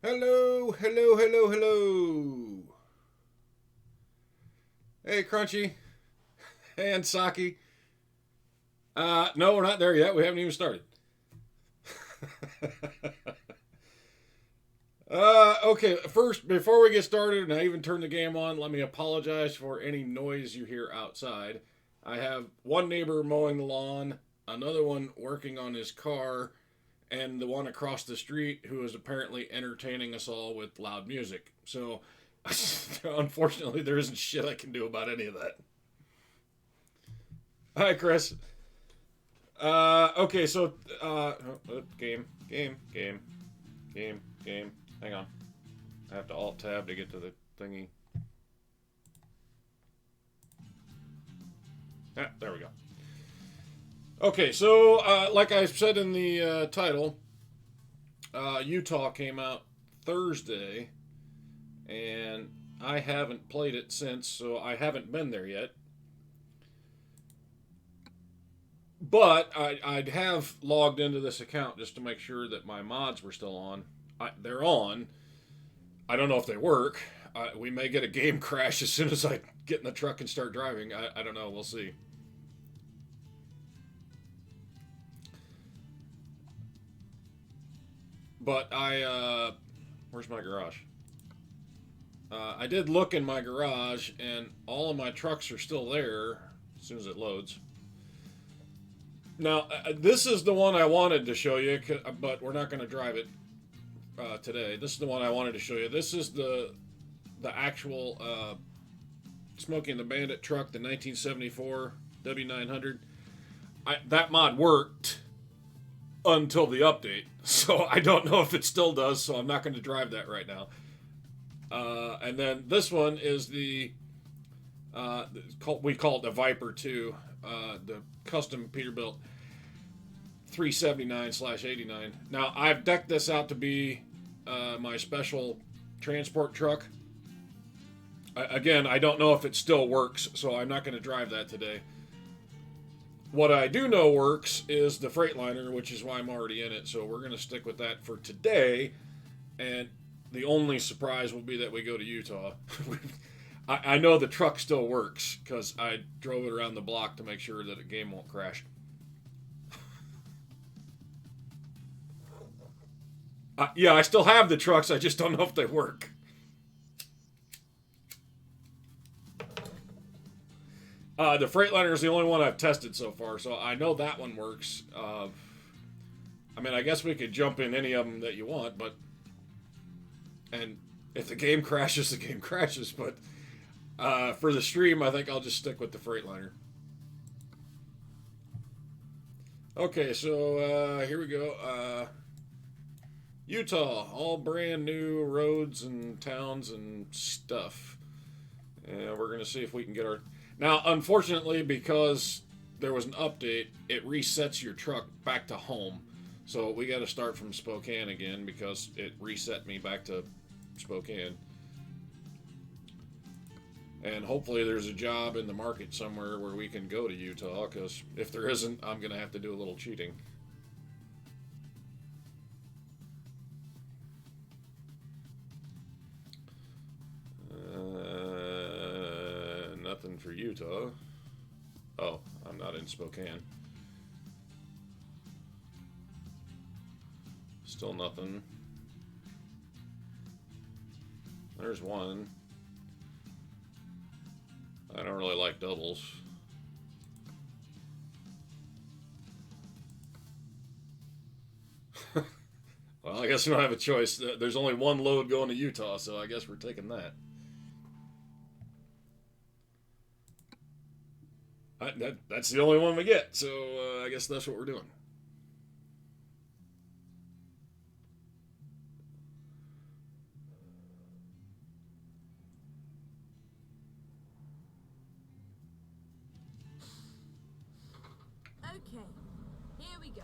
Hello, hello, hello, hello. Hey, Crunchy. Hey, and Saki. No, we're not there yet. We haven't even started. Okay, first, before we get started, and I even turn the game on, let me apologize for any noise you hear outside. I have one neighbor mowing the lawn, another one working on his car, and the one across the street who is apparently entertaining us all with loud music. So, unfortunately, there isn't shit I can do about any of that. Hi, Chris. Okay, so, game. Hang on. I have to alt tab to get to the thingy. Ah, there we go. Okay, so, like I said in the title, Utah came out Thursday, and I haven't played it since, so I haven't been there yet. But I'd have logged into this account just to make sure that my mods were still on. They're on. I don't know if they work. We may get a game crash as soon as I get in the truck and start driving. I don't know. We'll see. But where's my garage? I did look in my garage, and all of my trucks are still there as soon as it loads. Now, this is the one I wanted to show you, but we're not going to drive it today. This is the one I wanted to show you. This is the actual Smokey and the Bandit truck, the 1974 W900. That mod worked until the update, so I don't know if it still does, so I'm not going to drive that right now. And then this one is the we call it the Viper 2, the custom Peterbilt 379/89. Now I've decked this out to be my special transport truck. Again, I don't know if it still works, so I'm not going to drive that today. What I do know works is the Freightliner, which is why I'm already in it, so we're going to stick with that for today. And the only surprise will be that we go to Utah. I know the truck still works because I drove it around the block to make sure that the game won't crash. Yeah, I still have the trucks. I just don't know if they work. The Freightliner is the only one I've tested so far, so I know that one works. I mean, I guess we could jump in any of them that you want, but... And if the game crashes, the game crashes, but... for the stream, I think I'll just stick with the Freightliner. Okay, so here we go. Utah, all brand new roads and towns and stuff. And we're going to see if we can get our... Now, unfortunately, because there was an update, it resets your truck back to home. So we got to start from Spokane again because it reset me back to Spokane. And hopefully there's a job in the market somewhere where we can go to Utah, because if there isn't, I'm going to have to do a little cheating. Nothing for Utah. Oh, I'm not in Spokane. Still nothing. There's one. I don't really like doubles. Well, I guess we don't have a choice. There's only one load going to Utah, so I guess we're taking that. That's the only one we get, so I guess that's what we're doing. Okay, here we go.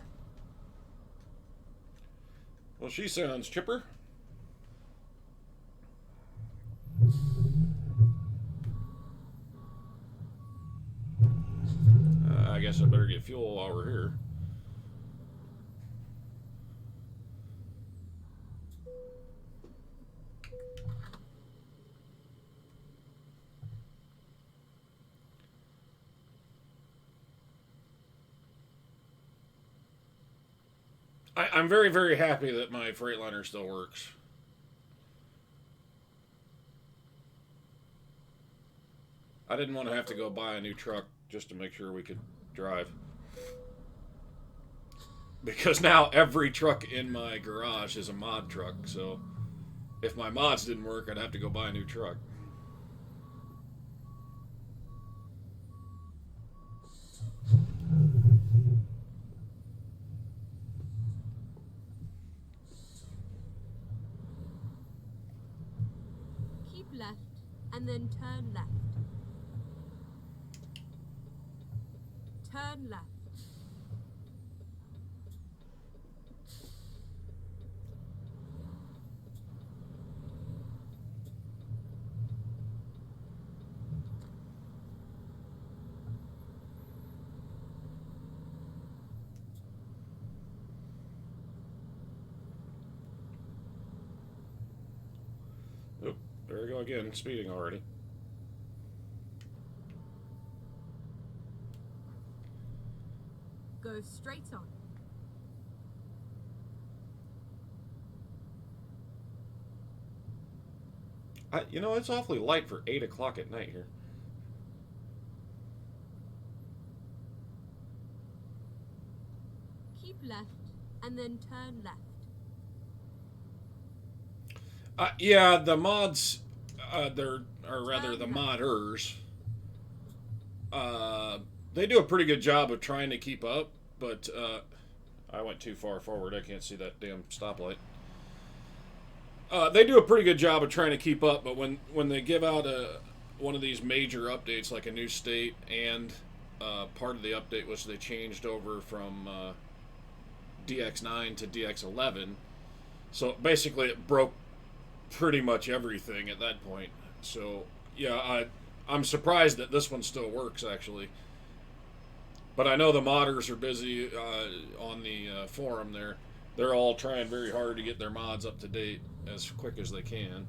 Well, she sounds chipper. I guess I better get fuel while we're here. I'm very, very happy that my Freightliner still works. I didn't want to have to go buy a new truck just to make sure we could drive. Because now every truck in my garage is a mod truck, so if my mods didn't work, I'd have to go buy a new truck. Keep left and then turn left. Turn left. Oop, there we go again, speeding already. Go straight on. You know, it's awfully light for 8 o'clock at night here. Keep left and then turn left. Yeah, the mods, the modders, they do a pretty good job of trying to keep up, but I went too far forward. I can't see that damn stoplight. They do a pretty good job of trying to keep up, but when they give out one of these major updates, like a new state, and part of the update was they changed over from DX9 to DX11, so basically it broke pretty much everything at that point. So yeah, I'm surprised that this one still works actually. But I know the modders are busy on the forum there. They're all trying very hard to get their mods up to date as quick as they can.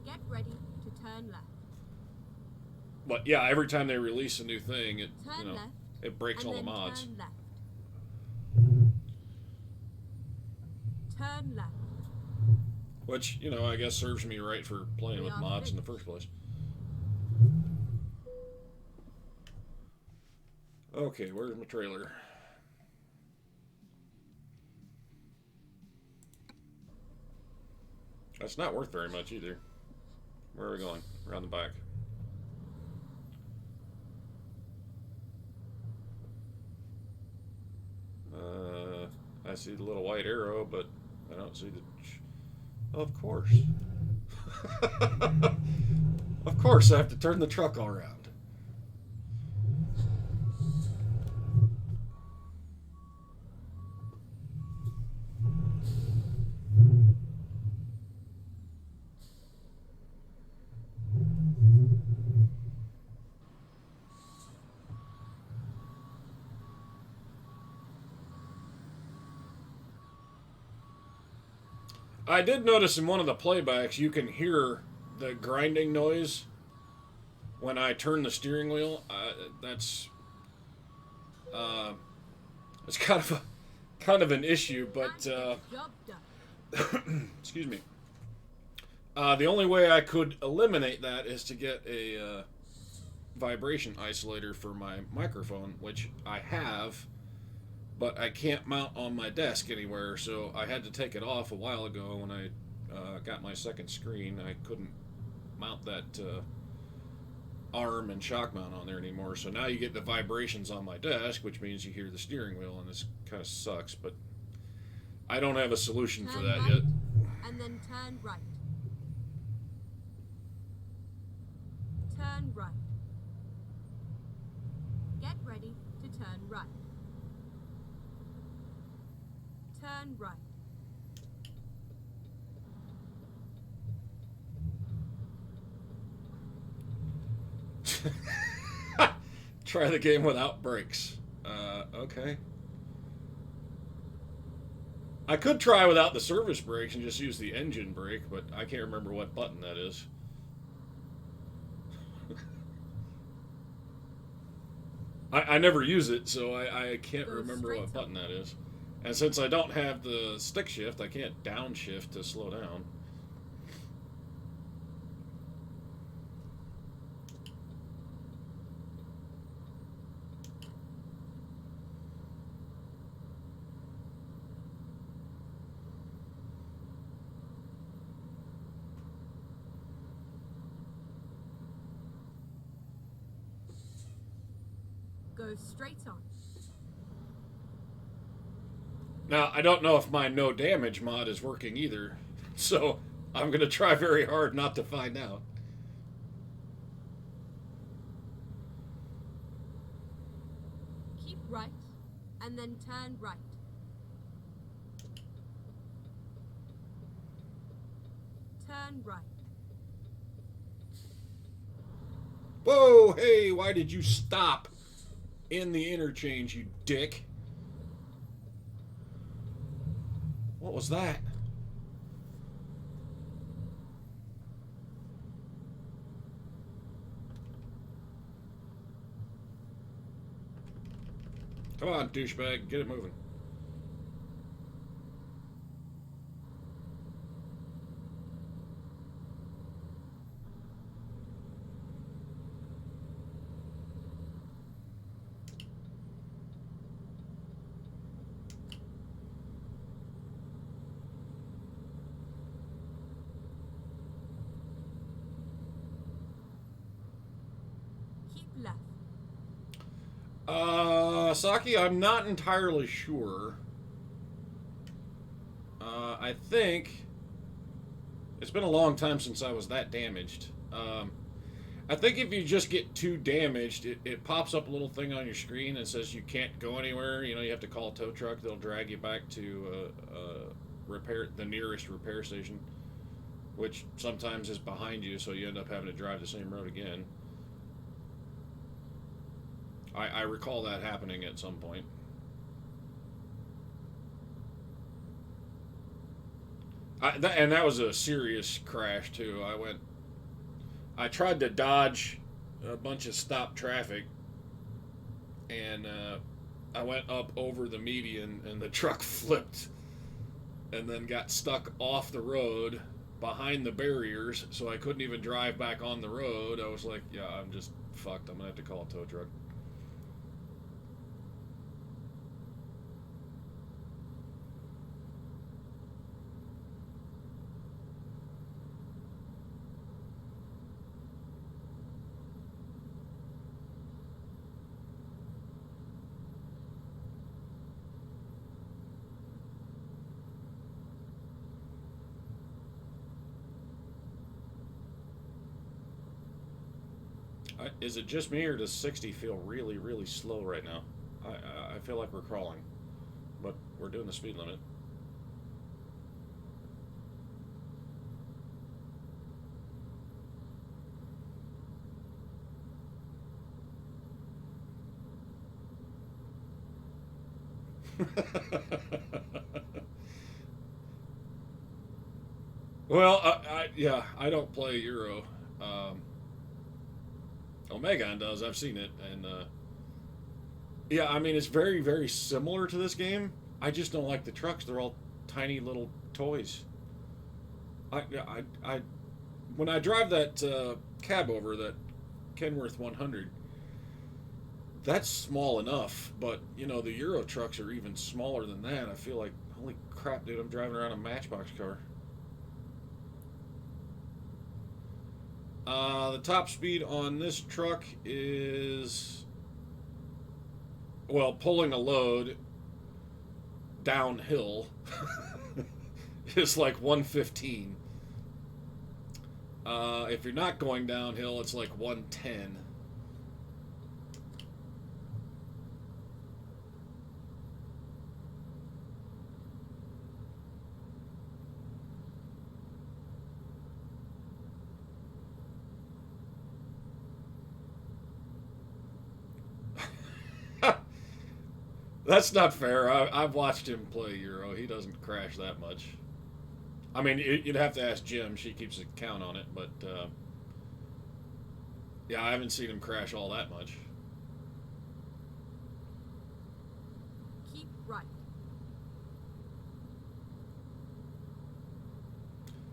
Get ready to turn left. But yeah, every time they release a new thing, Turn left, it breaks all the and then mods. turn left. Turn left. Which, I guess serves me right for playing with mods in the first place. Okay, where's my trailer? That's not worth very much either. Where are we going? Around the back. I see the little white arrow, but I don't see the... Of course. Of course, I have to turn the truck all around. I did notice in one of the playbacks you can hear the grinding noise when I turn the steering wheel. That's it's kind of an issue, but excuse me. The only way I could eliminate that is to get a vibration isolator for my microphone, which I have, but I can't mount on my desk anywhere, so I had to take it off a while ago when I got my second screen. I couldn't mount that arm and shock mount on there anymore, so now you get the vibrations on my desk, which means you hear the steering wheel, and this kind of sucks, but I don't have a solution for that yet. And then turn right. Turn right. Get ready to turn right. Turn right. Try the game without brakes. Okay. I could try without the service brakes and just use the engine brake, but I can't remember what button that is. I never use it, so I can't Go remember straight what up. button that is. And since I don't have the stick shift, I can't downshift to slow down. Go straight on. Now, I don't know if my no damage mod is working either, so I'm going to try very hard not to find out. Keep right, and then turn right. Turn right. Whoa, hey, why did you stop in the interchange, you dick? What was that? Come on, douchebag, get it moving. Keep left. Saki, I'm not entirely sure. I think it's been a long time since I was that damaged. I think if you just get too damaged, it pops up a little thing on your screen and says you can't go anywhere. You know, you have to call a tow truck. They'll drag you back to the nearest repair station, which sometimes is behind you, so you end up having to drive the same road again. I recall that happening at some point. And that was a serious crash too. I tried to dodge a bunch of stopped traffic, and I went up over the median, and the truck flipped, and then got stuck off the road behind the barriers, so I couldn't even drive back on the road. I was like, yeah, I'm just fucked. I'm gonna have to call a tow truck. Is it just me, or does 60 feel really, really slow right now? I feel like we're crawling, but we're doing the speed limit. Well, yeah, I don't play Euro. Omegon does. I've seen it, and yeah, I mean it's very, very similar to this game. I just don't like the trucks. They're all tiny little toys. I when I drive that cab over that Kenworth 100, that's small enough. But you know the Euro trucks are even smaller than that. I feel like holy crap, dude! I'm driving around a Matchbox car. The top speed on this truck is, well, pulling a load downhill is like 115. If you're not going downhill, it's like 110. That's not fair. I've watched him play Euro. He doesn't crash that much. I mean, you'd have to ask Jim. She keeps a count on it, but yeah, I haven't seen him crash all that much. Keep right.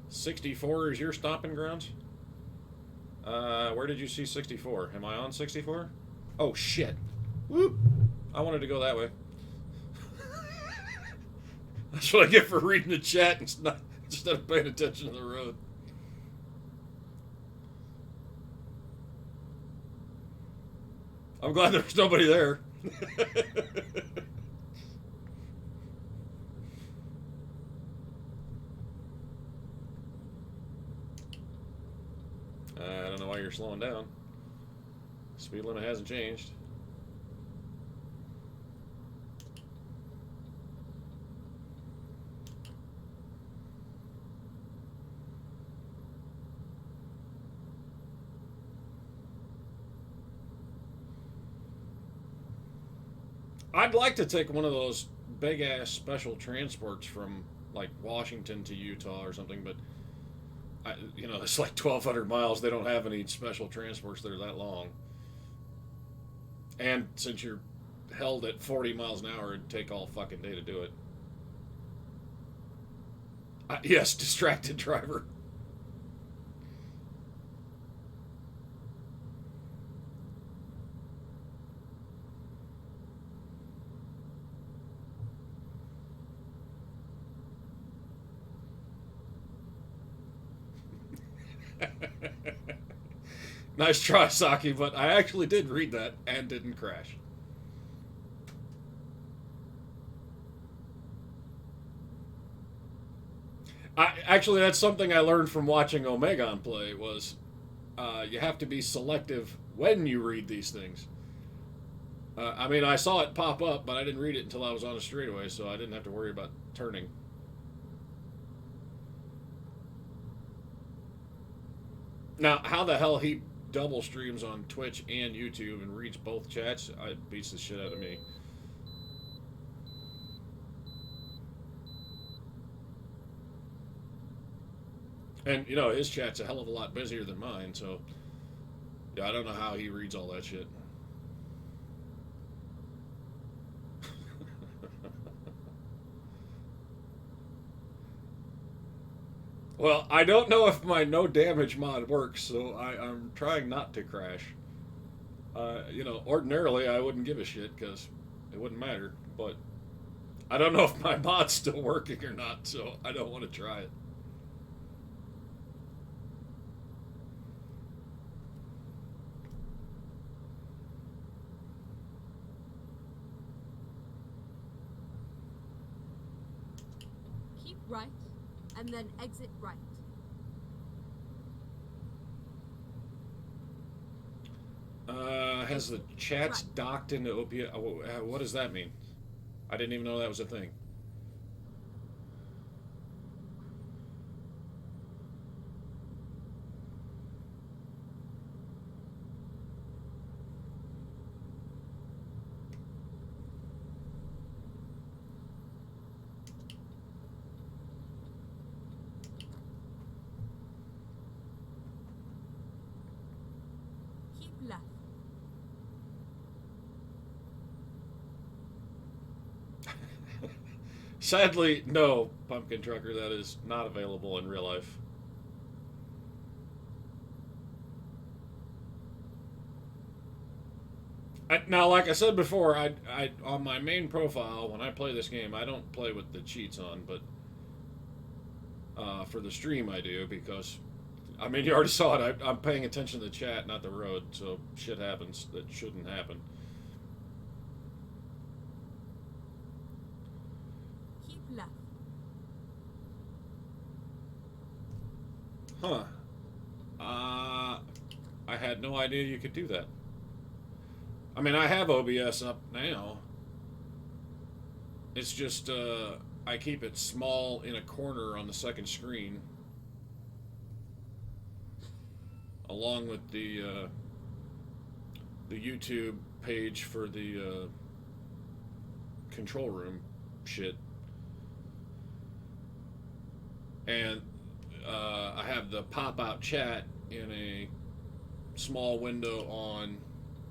64 is your stomping grounds? Where did you see 64? Am I on 64? Oh, shit. Whoop. I wanted to go that way. That's what I get for reading the chat instead of paying attention to the road. I'm glad there's nobody there. I don't know why you're slowing down. Speed limit hasn't changed. I'd like to take one of those big ass special transports from like Washington to Utah or something, but it's like 1,200 miles. They don't have any special transports that are that long. And since you're held at 40 miles an hour, it'd take all fucking day to do it. Yes, distracted driver. Nice try, Saki, but I actually did read that and didn't crash. Actually, that's something I learned from watching Omegon play was you have to be selective when you read these things. I mean, I saw it pop up, but I didn't read it until I was on a straightaway, so I didn't have to worry about turning. Now, how the hell he double streams on Twitch and YouTube and reads both chats, it beats the shit out of me. And, his chat's a hell of a lot busier than mine, so yeah, I don't know how he reads all that shit. Well, I don't know if my no damage mod works, so I'm trying not to crash. Ordinarily I wouldn't give a shit because it wouldn't matter, but I don't know if my mod's still working or not, so I don't want to try it. Keep right, and then exit right. Has the chats docked into OPS? What does that mean? I didn't even know that was a thing. Keep left. Sadly, no, Pumpkin Trucker, that is not available in real life. Now, like I said before, I on my main profile, when I play this game, I don't play with the cheats on, but for the stream I do, because, I mean, you already saw it, I'm paying attention to the chat, not the road, so shit happens that shouldn't happen. Keep left. Huh. I had no idea you could do that. I mean, I have OBS up now. It's just, I keep it small in a corner on the second screen. Along with the YouTube page for the control room shit. And I have the pop-out chat in a small window on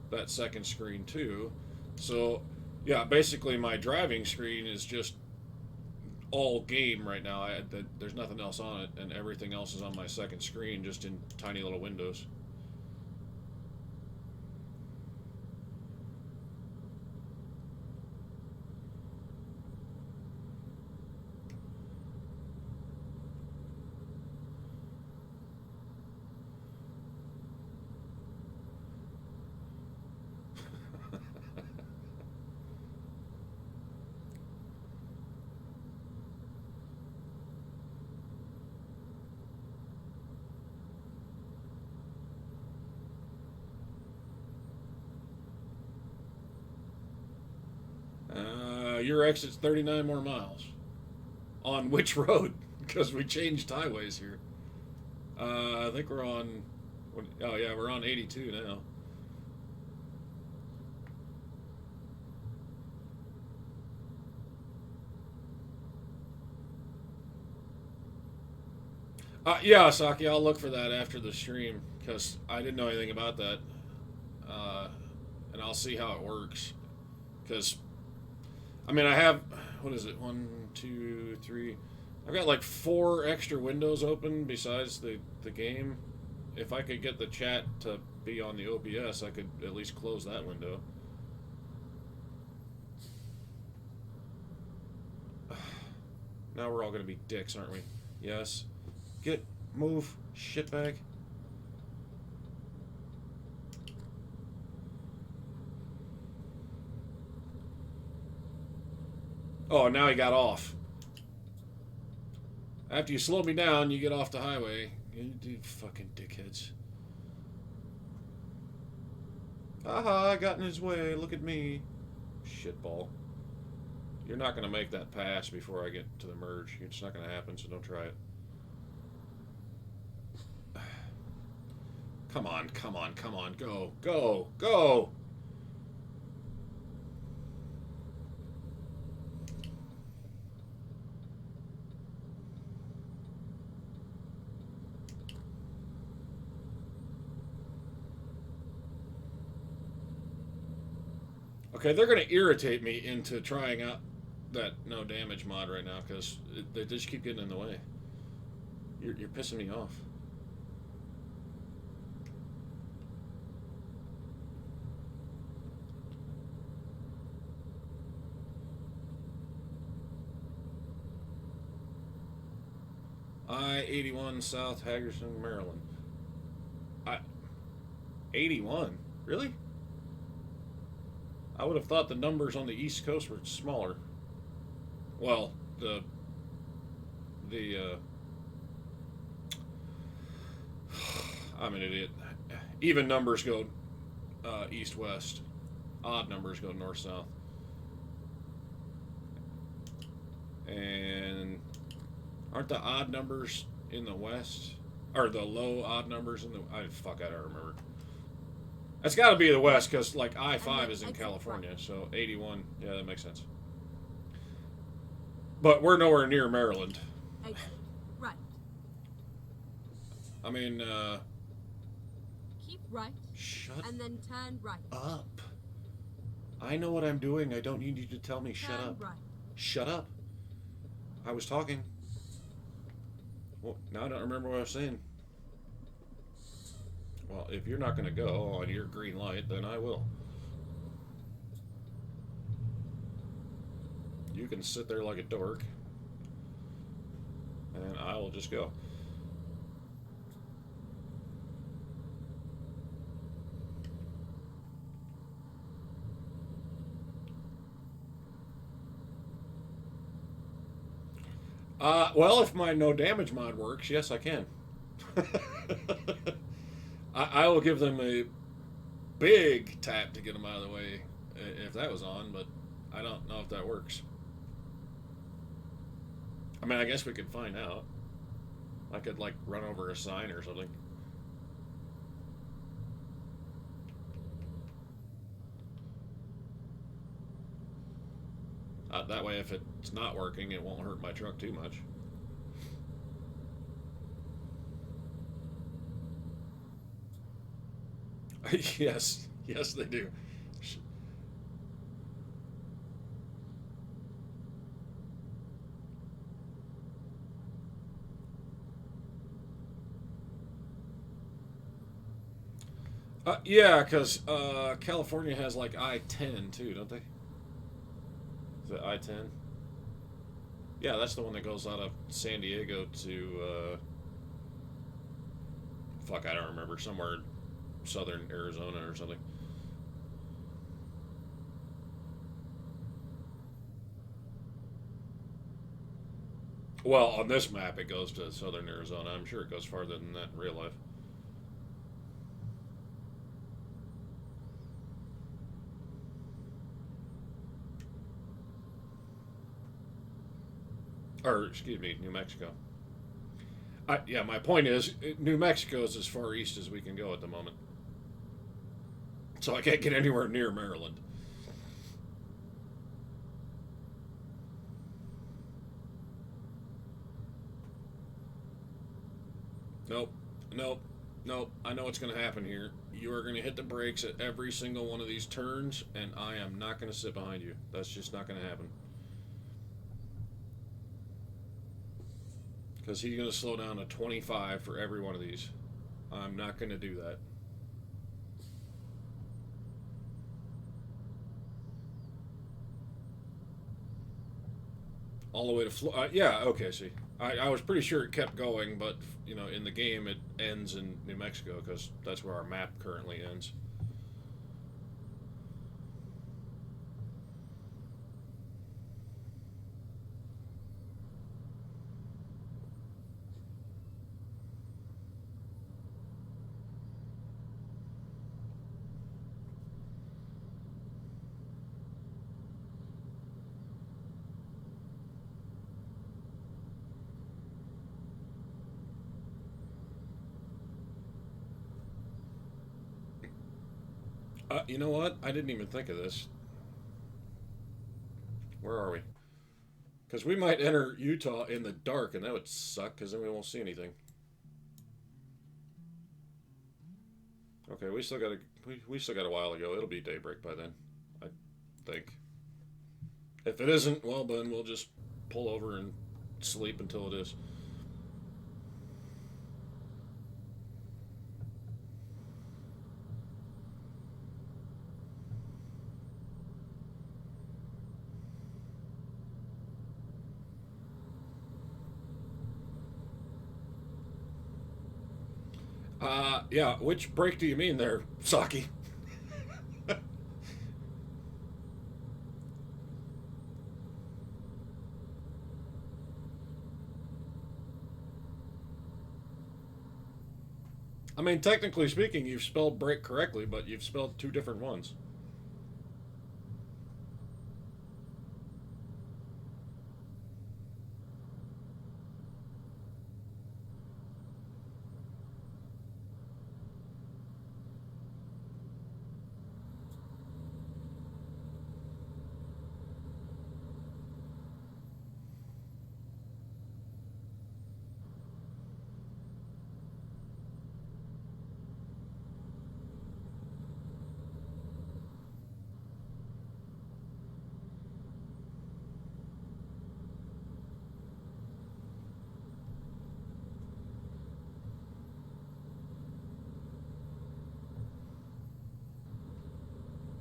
that second screen too. So yeah, basically my driving screen is just all game right now. There's nothing else on it, and everything else is on my second screen, just in tiny little windows. Your exit's 39 more miles. On which road? Because we changed highways here. I think we're on. Oh yeah, we're on 82 now. Yeah, Saki, I'll look for that after the stream because I didn't know anything about that, and I'll see how it works. Because I mean, I have, what is it? 1, 2, 3. I've got like 4 extra windows open besides the game. If I could get the chat to be on the OBS, I could at least close that window. Now we're all going to be dicks, aren't we? Yes. Move, shitbag. Oh, now he got off. After you slow me down, you get off the highway. You fucking dickheads. Haha, I got in his way. Look at me. Shitball. You're not going to make that pass before I get to the merge. It's not going to happen, so don't try it. Come on, come on, come on. Go, go, go! Okay, they're going to irritate me into trying out that no damage mod right now because they just keep getting in the way. You're pissing me off. I-81 South Hagerstown, Maryland. 81? Really? I would have thought the numbers on the East Coast were smaller. Well, I'm an idiot. Even numbers go east-west. Odd numbers go north-south. And aren't the odd numbers in the west? Or the low odd numbers in the... I don't remember. It's got to be the west because, like, I-5 is in California, so 81, yeah, that makes sense. But we're nowhere near Maryland. Exit right. I mean, Keep right. Shut and then turn right. up. I know what I'm doing. I don't need you to tell me shut up. Right. Shut up. I was talking. Well, now I don't remember what I was saying. Well, if you're not going to go on your green light, then I will. You can sit there like a dork, and I will just go. Well, if my no damage mod works, yes, I can. I will give them a big tap to get them out of the way if that was on, but I don't know if that works. I mean, I guess we could find out. I could, like, run over a sign or something. That way, if it's not working, it won't hurt my truck too much. Yes, yes, they do. Yeah, because California has like I-10 too, don't they? Is it I-10? Yeah, that's the one that goes out of San Diego to fuck, I don't remember, somewhere southern Arizona or something. Well, on this map, it goes to southern Arizona. I'm sure it goes farther than that in real life. Or, excuse me, New Mexico. Yeah, my point is, New Mexico is as far east as we can go at the moment. So I can't get anywhere near Maryland. Nope, nope, nope. I know what's going to happen here. You are going to hit the brakes at every single one of these turns, and I am not going to sit behind you. That's just not going to happen. Because he's going to slow down to 25 for every one of these. I'm not going to do that. All the way to yeah, okay, see. I was pretty sure it kept going, but, you know, in the game it ends in New Mexico because that's where our map currently ends. You know what? I didn't even think of this. Where are we? Because we might enter Utah in the dark, and that would suck because then we won't see anything. Okay, we still got a while to go. It'll be daybreak by then, I think. If it isn't, well then we'll just pull over and sleep until it is. Yeah. Which break do you mean there, Saki? I mean, technically speaking, you've spelled break correctly, but you've spelled two different ones.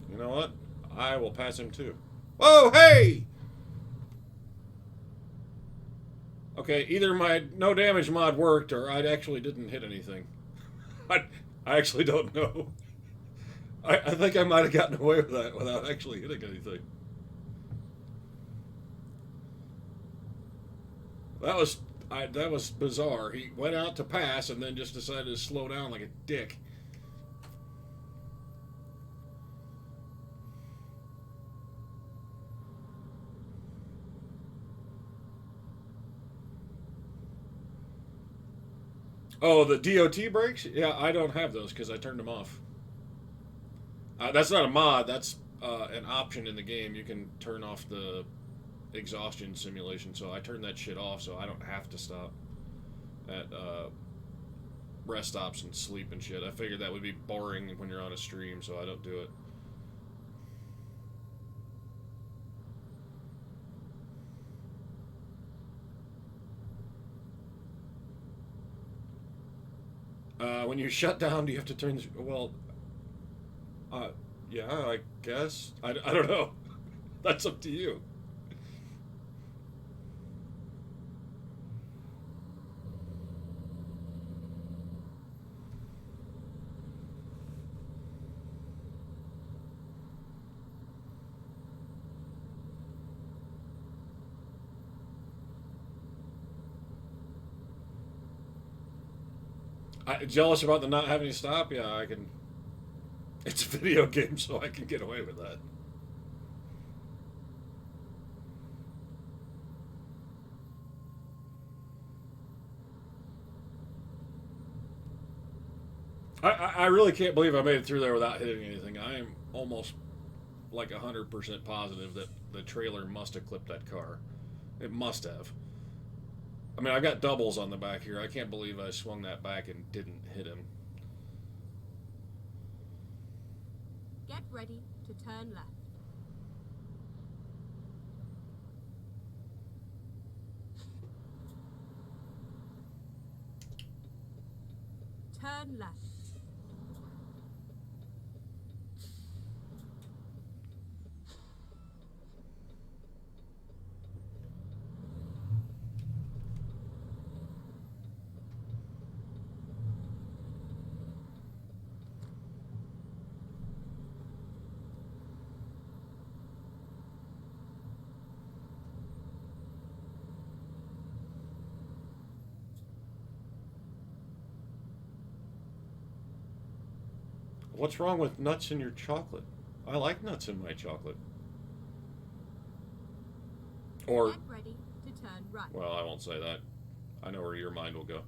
You know what? I will pass him too. Oh, hey! Okay, either my no damage mod worked or I actually didn't hit anything. I, I actually don't know. I think I might have gotten away with that without actually hitting anything. That was bizarre. He went out to pass and then just decided to slow down like a dick. Oh, the DOT brakes? Yeah, I don't have those because I turned them off. That's not a mod. That's an option in the game. You can turn off the exhaustion simulation, so I turned that shit off so I don't have to stop at rest stops and sleep and shit. I figured that would be boring when you're on a stream, so I don't do it. When you shut down, do you have to turn the... Well, yeah, I guess. I don't know. That's up to you. Jealous about the not having to stop? Yeah, I can. It's a video game, so I can get away with that. I really can't believe I made it through there without hitting anything. I am almost like 100% positive that the trailer must have clipped that car. It must have. I mean, I've got doubles on the back here. I can't believe I swung that back and didn't hit him. Get ready to turn left. Turn left. What's wrong with nuts in your chocolate? I like nuts in my chocolate. Or, Get ready to turn right. well, I won't say that. I know where your mind will go.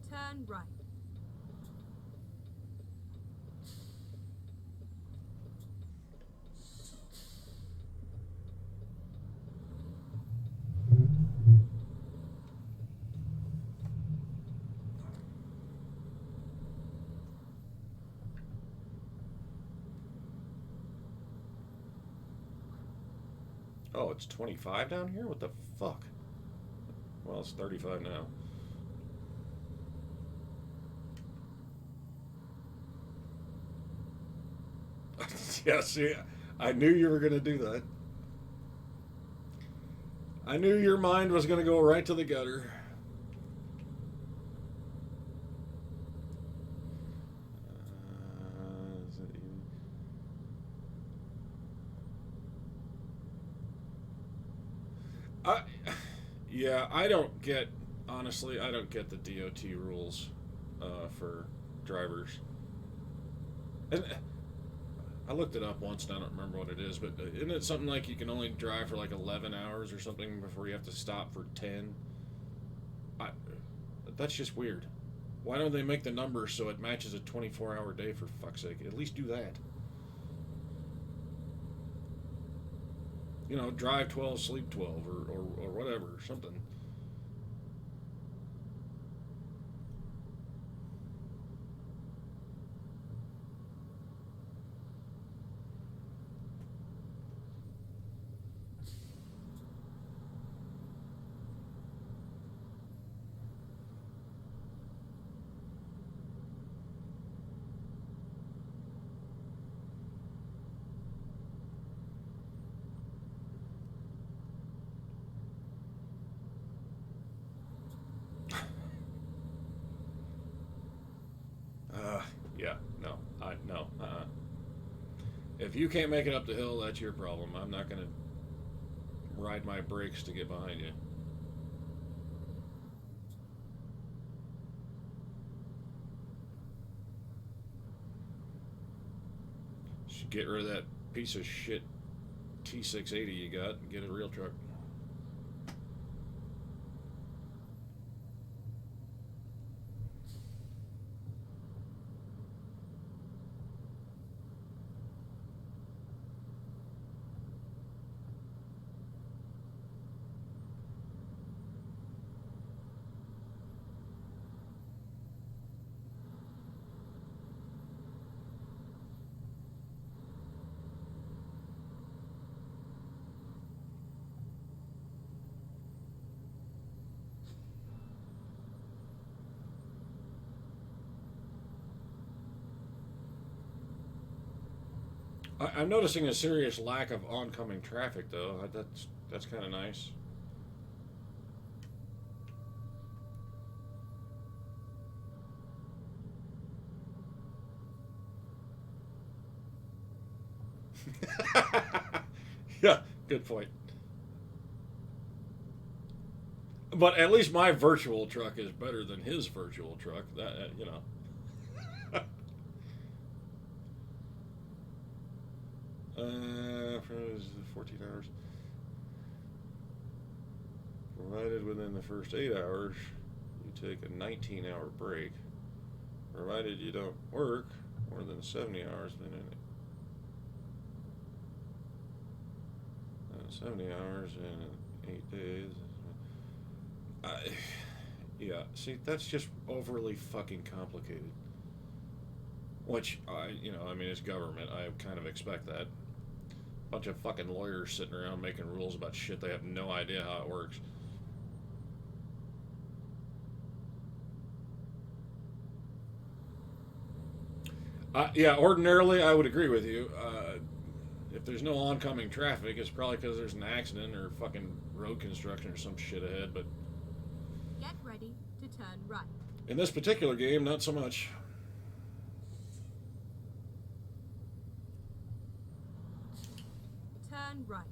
Turn right. Oh, it's 25 down here? What the fuck? Well, it's 35 now. Yeah, see, I knew you were going to do that. I knew your mind was going to go right to the gutter. I, yeah, I don't get, honestly, I don't get the DOT rules for drivers. And I looked it up once and I don't remember what it is, but isn't it something like you can only drive for like 11 hours or something before you have to stop for 10? That's just weird. Why don't they make the numbers so it matches a 24-hour day, for fuck's sake? At least do that. You know, drive 12, sleep 12, or whatever, something. Yeah, no, no. If you can't make it up the hill, that's your problem. I'm not gonna ride my brakes to get behind you. Should get rid of that piece of shit T680 you got and get a real truck. I'm noticing a serious lack of oncoming traffic, though. That's kind of nice. Yeah, good point. But at least my virtual truck is better than his virtual truck. That you know. 14 hours. Provided within the first 8 hours, you take a 19-hour break. Provided you don't work more than 70 hours within 70 hours in 8 days. Yeah, see, that's just overly fucking complicated. Which, I mean, it's government. I kind of expect that. Bunch of fucking lawyers sitting around making rules about shit they have no idea how it works. Yeah, ordinarily I would agree with you. If there's no oncoming traffic, it's probably because there's an accident or fucking road construction or some shit ahead, but Get ready to turn right. in this particular game, not so much. Turn right.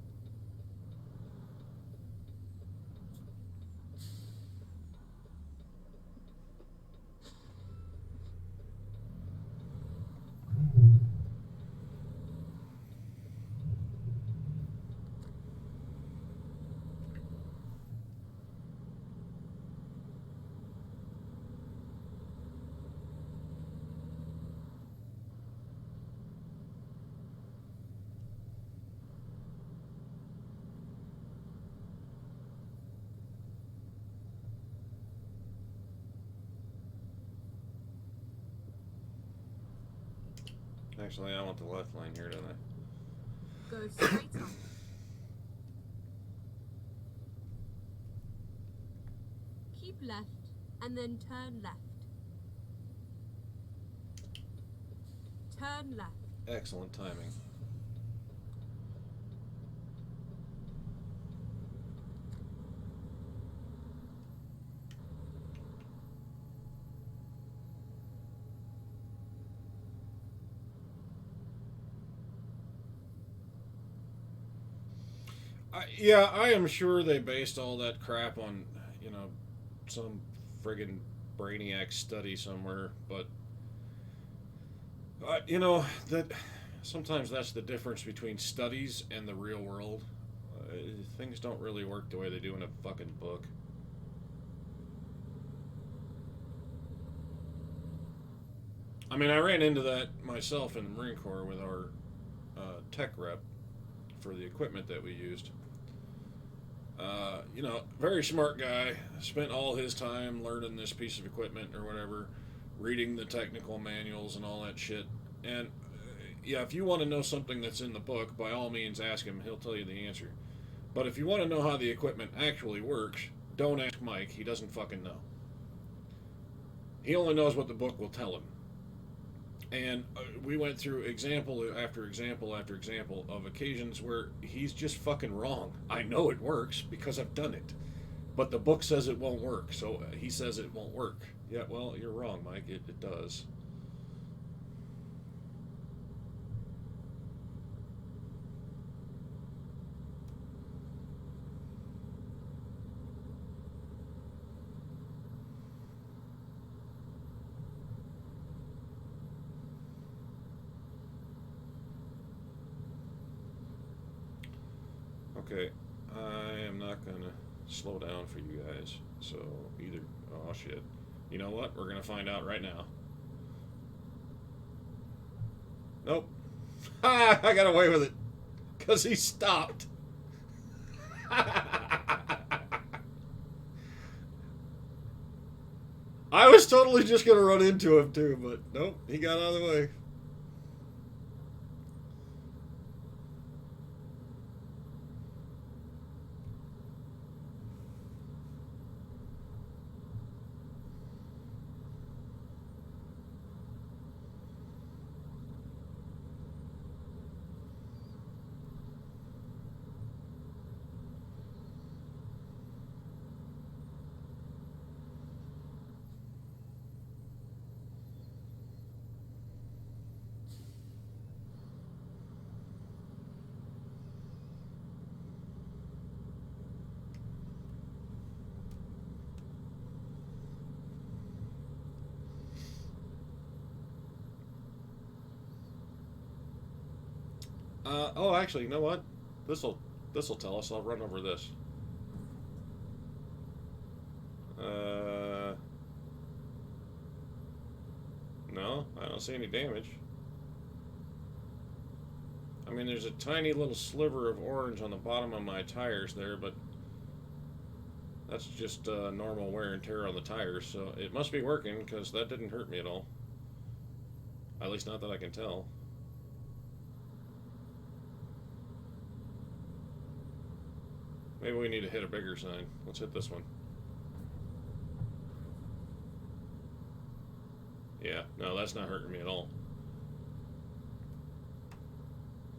Actually, I want the left lane here, don't I? Go straight on. Keep left and then turn left. Turn left. Excellent timing. Yeah, I am sure they based all that crap on, some friggin' brainiac study somewhere, but that sometimes that's the difference between studies and the real world. Things don't really work the way they do in a fucking book. I mean, I ran into that myself in the Marine Corps with our tech rep for the equipment that we used. Very smart guy, spent all his time learning this piece of equipment or whatever, reading the technical manuals and all that shit. And yeah, if you want to know something that's in the book, by all means ask him, he'll tell you the answer. But if you want to know how the equipment actually works, don't ask Mike, he doesn't fucking know. He only knows what the book will tell him. And we went through example after example after example of occasions where he's just fucking wrong. I know it works because I've done it. But the book says it won't work, so he says it won't work. Yeah, well, you're wrong, Mike. It does. Okay, I am not going to slow down for you guys. So either, oh shit. You know what? We're going to find out right now. Nope. Ha! I got away with it. Because he stopped. I was totally just going to run into him too, but nope, he got out of the way. Oh, actually, you know what? This'll tell us. I'll run over this. Uh, no, I don't see any damage. I mean, there's a tiny little sliver of orange on the bottom of my tires there, but that's just normal wear and tear on the tires, so it must be working because that didn't hurt me at all. At least not that I can tell. Maybe we need to hit a bigger sign. Let's hit this one. Yeah, no, that's not hurting me at all.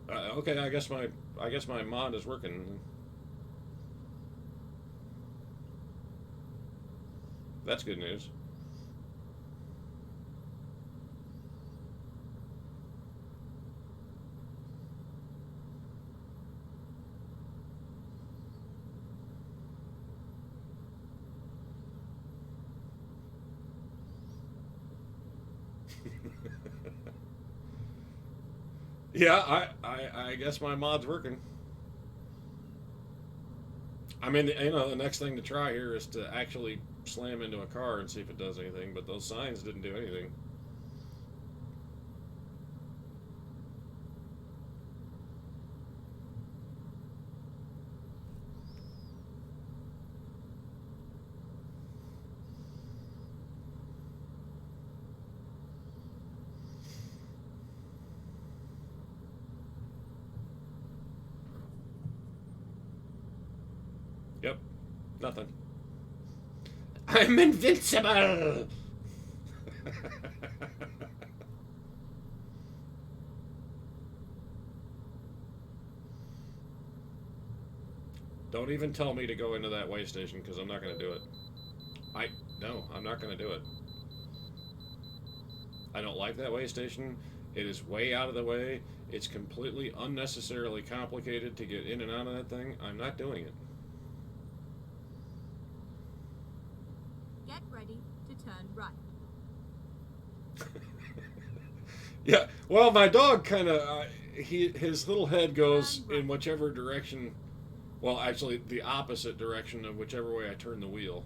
Okay, I guess my mod is working. That's good news. Yeah, I guess my mod's working. I mean, you know, the next thing to try here is to actually slam into a car and see if it does anything, but those signs didn't do anything. Yep, nothing. I'm invincible! Don't even tell me to go into that way station because I'm not going to do it. No, I'm not going to do it. I don't like that way station. It is way out of the way. It's completely unnecessarily complicated to get in and out of that thing. I'm not doing it. Get ready to turn right. Yeah, well, my dog kind of, his little head goes in whichever direction, well, actually, the opposite direction of whichever way I turn the wheel.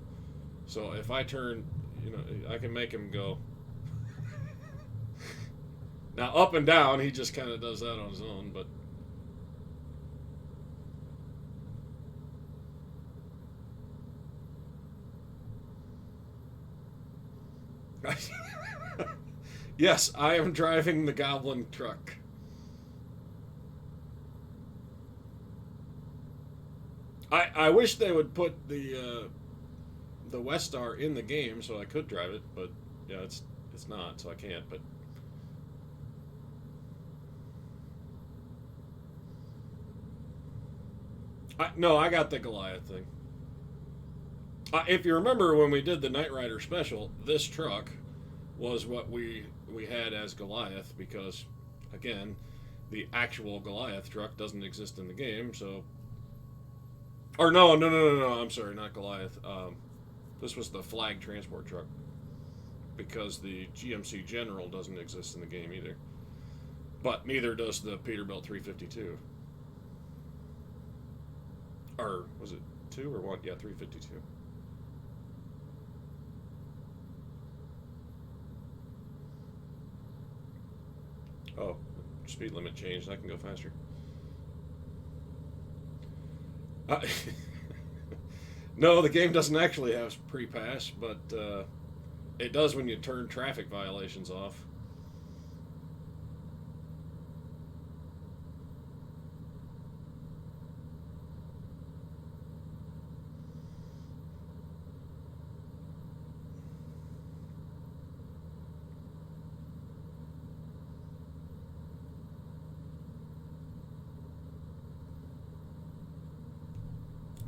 So if I turn, you know, I can make him go. Now, up and down, he just kind of does that on his own, but. Yes, I am driving the Goblin truck. I wish they would put the West Star in the game so I could drive it, but yeah, it's not, so I can't. But no, I got the Goliath thing. If you remember when we did the Knight Rider special, this truck was what we had as Goliath because, again, the actual Goliath truck doesn't exist in the game. So, or no, I'm sorry, not Goliath. This was the flag transport truck because the GMC General doesn't exist in the game either. But neither does the Peterbilt 352. Or was it 2 or 1? Yeah, 352. Oh, speed limit changed. I can go faster. No, the game doesn't actually have pre-pass, but it does when you turn traffic violations off.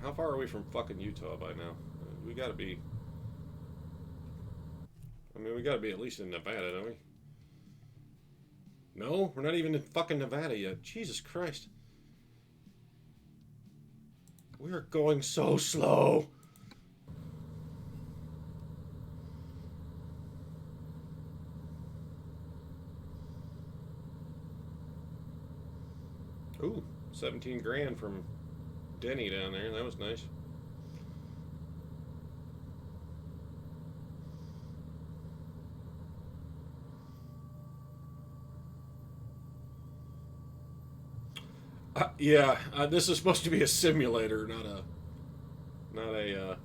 How far are we from fucking Utah by now? We gotta be. I mean, we gotta be at least in Nevada, don't we? No, we're not even in fucking Nevada yet. Jesus Christ. We're going so slow. Ooh, 17 grand from Denny down there. That was nice. Yeah, this is supposed to be a simulator, not a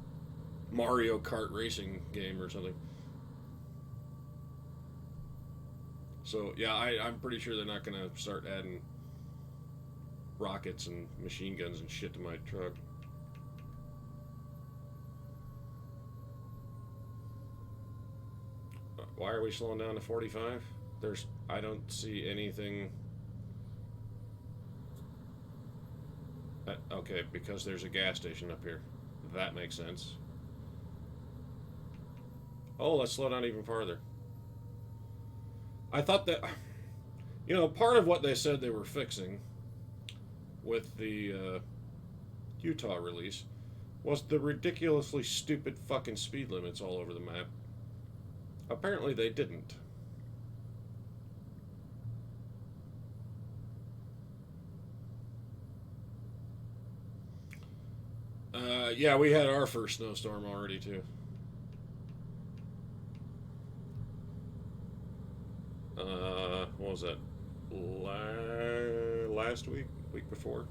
Mario Kart racing game or something. So yeah, I'm pretty sure they're not gonna start adding rockets and machine guns and shit to my truck. Why are we slowing down to 45? I don't see anything. Okay, because there's a gas station up here. That makes sense. Oh, let's slow down even farther. I thought that, part of what they said they were fixing with the Utah release was the ridiculously stupid fucking speed limits all over the map. Apparently they didn't. Yeah, we had our first snowstorm already too. What was that? Last week? Week before?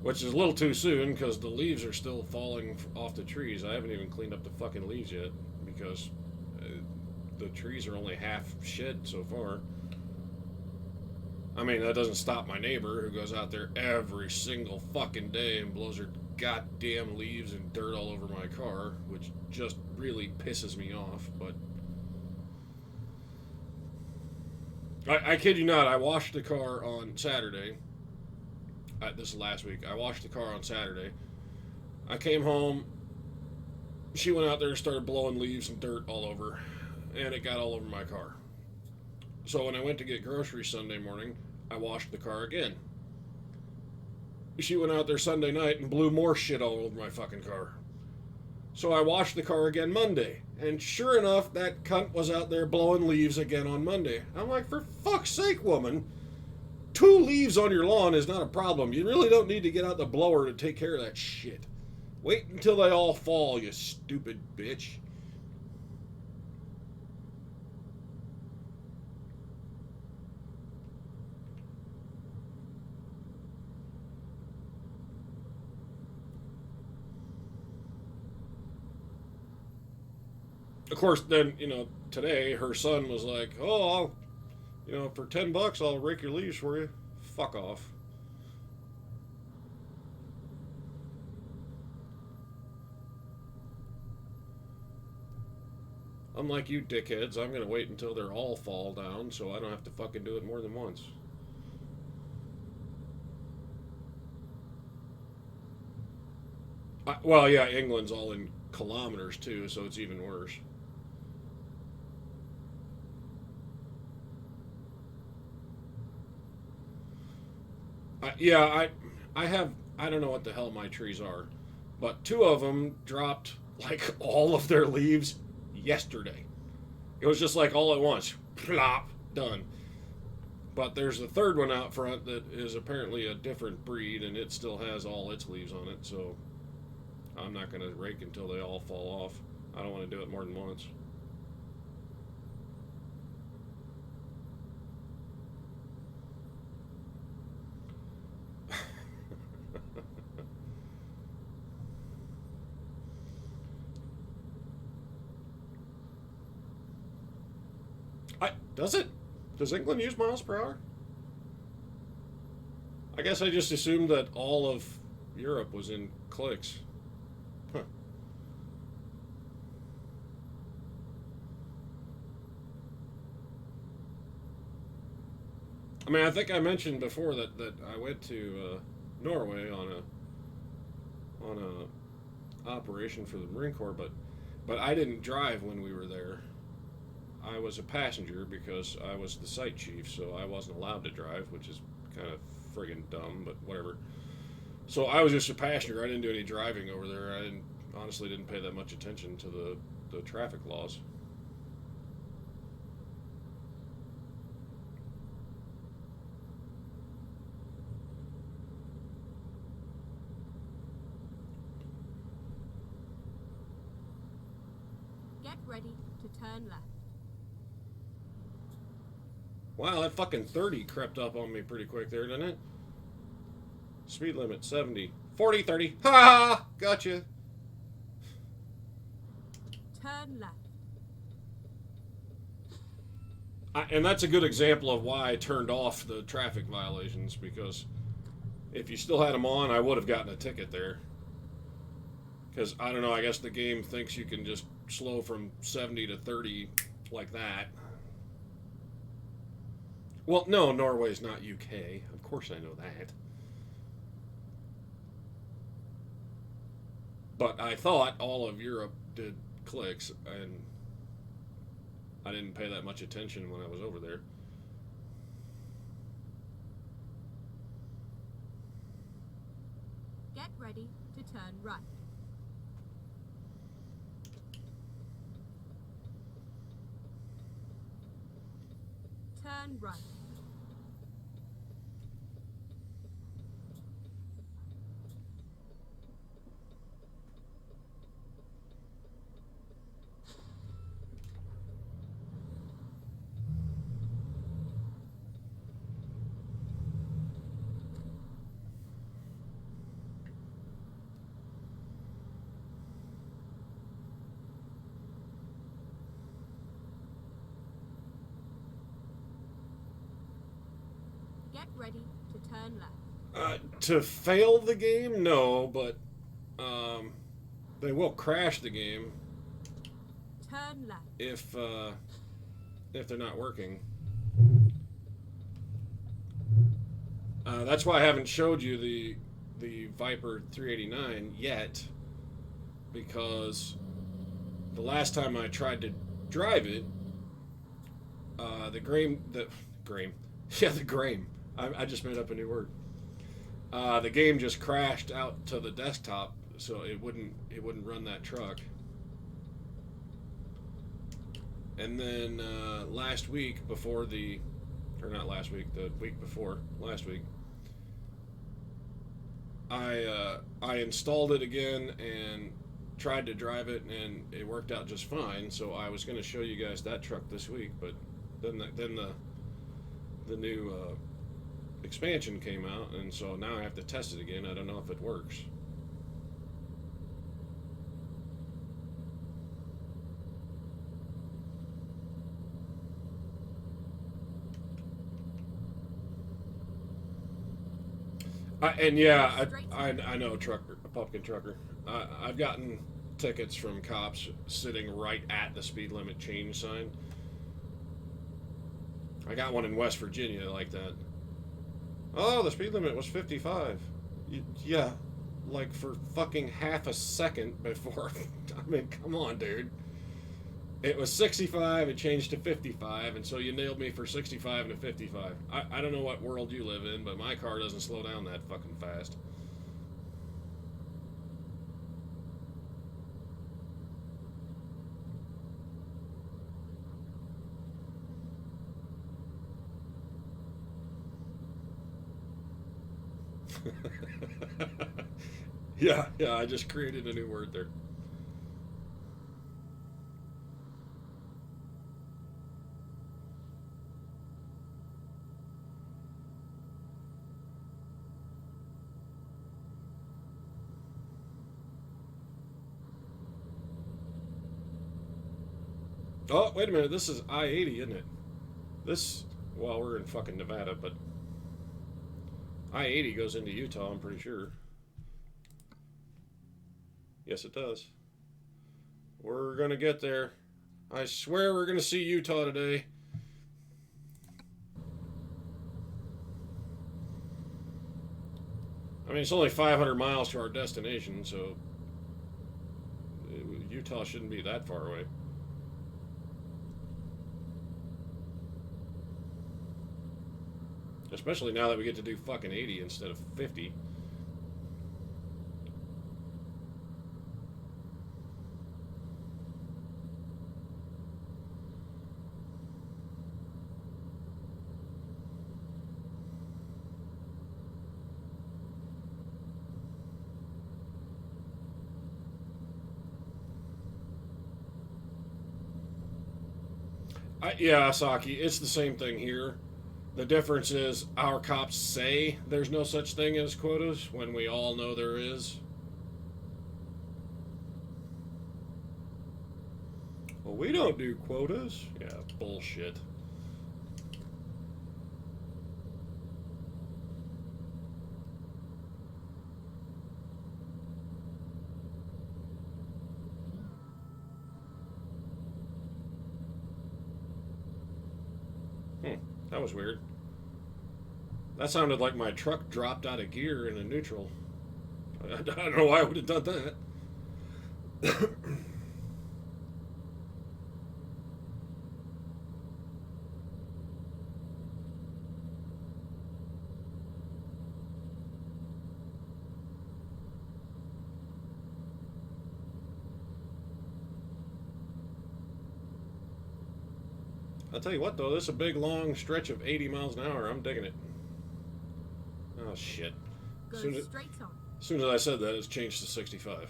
Which is a little too soon because the leaves are still falling off the trees. I haven't even cleaned up the fucking leaves yet because the trees are only half shed so far. I mean, that doesn't stop my neighbor who goes out there every single fucking day and blows her goddamn leaves and dirt all over my car, which just really pisses me off. But I kid you not, I washed the car on Saturday. This is last week. I washed the car on Saturday. I came home. She went out there and started blowing leaves and dirt all over, and it got all over my car. So when I went to get groceries Sunday morning, I washed the car again. She went out there Sunday night and blew more shit all over my fucking car. So I washed the car again Monday. And sure enough, that cunt was out there blowing leaves again on Monday. I'm like, for fuck's sake, woman. 2 leaves on your lawn is not a problem. You really don't need to get out the blower to take care of that shit. Wait until they all fall, you stupid bitch. Of course, then, today her son was like, oh, for $10, I'll rake your leaves for you. Fuck off. Unlike you dickheads, I'm gonna wait until they're all fall down so I don't have to fucking do it more than once. Well, yeah, England's all in kilometers too, so it's even worse. Yeah, I don't know what the hell my trees are, but 2 of them dropped like all of their leaves yesterday. It was just like all at once, plop, done. But there's a third one out front that is apparently a different breed, and it still has all its leaves on it. So I'm not gonna rake until they all fall off. I don't want to do it more than once. Does it? Does England use miles per hour? I guess I just assumed that all of Europe was in clicks. Huh. I mean, I think I mentioned before that I went to Norway on a operation for the Marine Corps, but I didn't drive when we were there. I was a passenger because I was the site chief, so I wasn't allowed to drive, which is kind of friggin' dumb, but whatever. So I was just a passenger. I didn't do any driving over there. Honestly didn't pay that much attention to the traffic laws. Get ready to turn left. Wow, that fucking 30 crept up on me pretty quick there, didn't it? Speed limit 70. 40, 30. Ha ha! Gotcha. Turn left. And that's a good example of why I turned off the traffic violations, because if you still had them on, I would have gotten a ticket there. Because, I don't know, I guess the game thinks you can just slow from 70 to 30 like that. Well, no, Norway's not UK. Of course I know that. But I thought all of Europe did clicks, and I didn't pay that much attention when I was over there. Get ready to turn right. Turn right. Get ready to turn left. To fail the game, no, but they will crash the game Turn left. if they're not working. That's why I haven't showed you the Viper 389 yet, because the last time I tried to drive it, the Graham, yeah, the Graham. I just made up a new word. The game just crashed out to the desktop, so it wouldn't run that truck. And then last week, the week before last week, I installed it again and tried to drive it, and it worked out just fine. So I was going to show you guys that truck this week, but then the new expansion came out, and so now I have to test it again. I don't know if it works. And yeah, I know a pumpkin trucker. I've gotten tickets from cops sitting right at the speed limit change sign. I got one in West Virginia like that. Oh, the speed limit was 55. Yeah, like for fucking half a second before. I mean, come on, dude. It was 65, it changed to 55, and so you nailed me for 65 and a 55. I don't know what world you live in, but my car doesn't slow down that fucking fast. Yeah, I just created a new word there. Oh, wait a minute. This is I-80, isn't it? Well, we're in fucking Nevada, but I-80 goes into Utah, I'm pretty sure. Yes, it does. We're going to get there. I swear we're going to see Utah today. I mean, it's only 500 miles to our destination, so Utah shouldn't be that far away. Especially now that we get to do fucking 80 instead of 50. Yeah, Saki, it's the same thing here. The difference is our cops say there's no such thing as quotas when we all know there is. Well, we don't do quotas. Yeah, bullshit. That was weird. That sounded like my truck dropped out of gear in a neutral. I don't know why I would have done that. I'll tell you what, though, this is a big, long stretch of 80 miles an hour. I'm digging it. Oh, shit. Go As straight on. soon as I said that, it's changed to 65.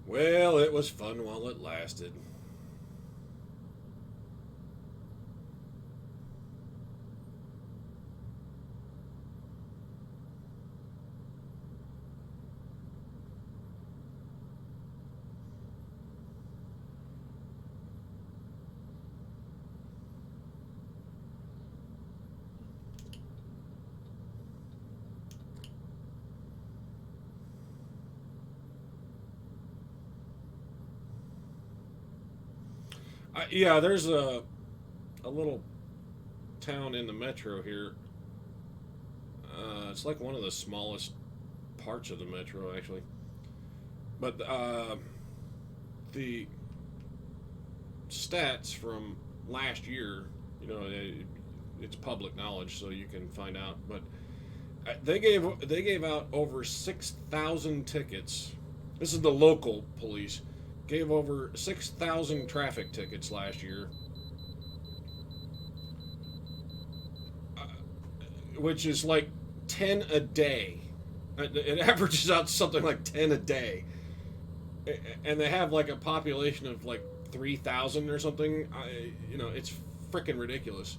Well, it was fun while it lasted. Yeah, there's a little town in the metro here. It's like one of the smallest parts of the metro, actually. But the stats from last year, you know, it's public knowledge, so you can find out. But they gave out over 6,000 tickets. This is the local police. Gave over 6,000 traffic tickets last year, which is like 10 a day. It averages out something like 10 a day. And they have like a population of like 3,000 or something. You know, it's freaking ridiculous.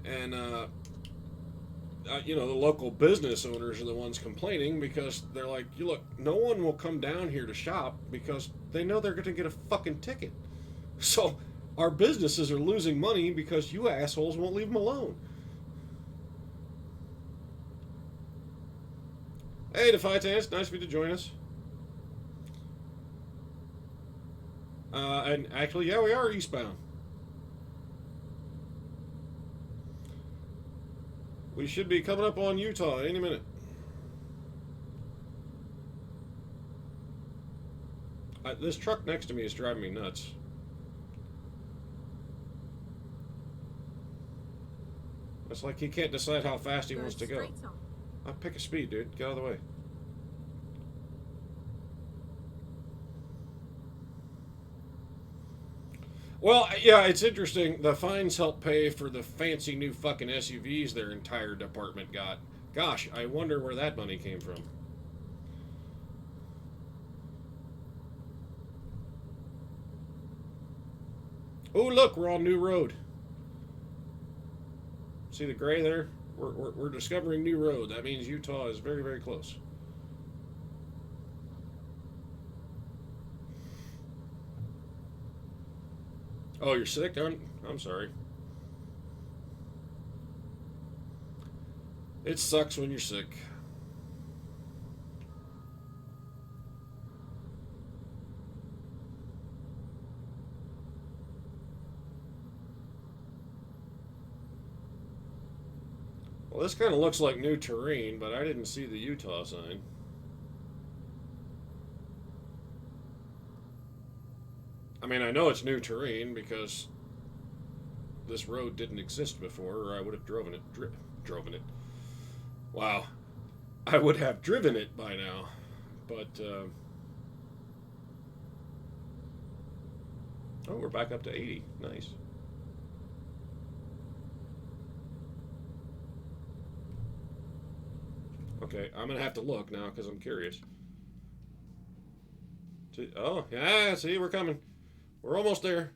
And, you know, the local business owners are the ones complaining because they're like, you look, no one will come down here to shop because they know they're going to get a fucking ticket. So our businesses are losing money because you assholes won't leave them alone. Hey, DeFiTance, nice of you to join us. And actually, yeah, we are eastbound. We should be coming up on Utah any minute. This truck next to me is driving me nuts. It's like he can't decide how fast he wants to go. I'll pick a speed, dude. Get out of the way. Well, yeah, it's interesting. The fines help pay for the fancy new fucking SUVs their entire department got. Gosh, I wonder where that money came from. Oh, look, we're on new road. See the gray there? We're discovering new road. That means Utah is very, very close. Oh, you're sick? I'm sorry. It sucks when you're sick. Well, this kind of looks like new terrain, but I didn't see the Utah sign. I mean, I know it's new terrain because this road didn't exist before, or I would have driven it. Driven it. Wow. I would have driven it by now. But, oh, we're back up to 80. Nice. Okay, I'm gonna have to look now because I'm curious. See, oh, yeah, see, we're coming. We're almost there.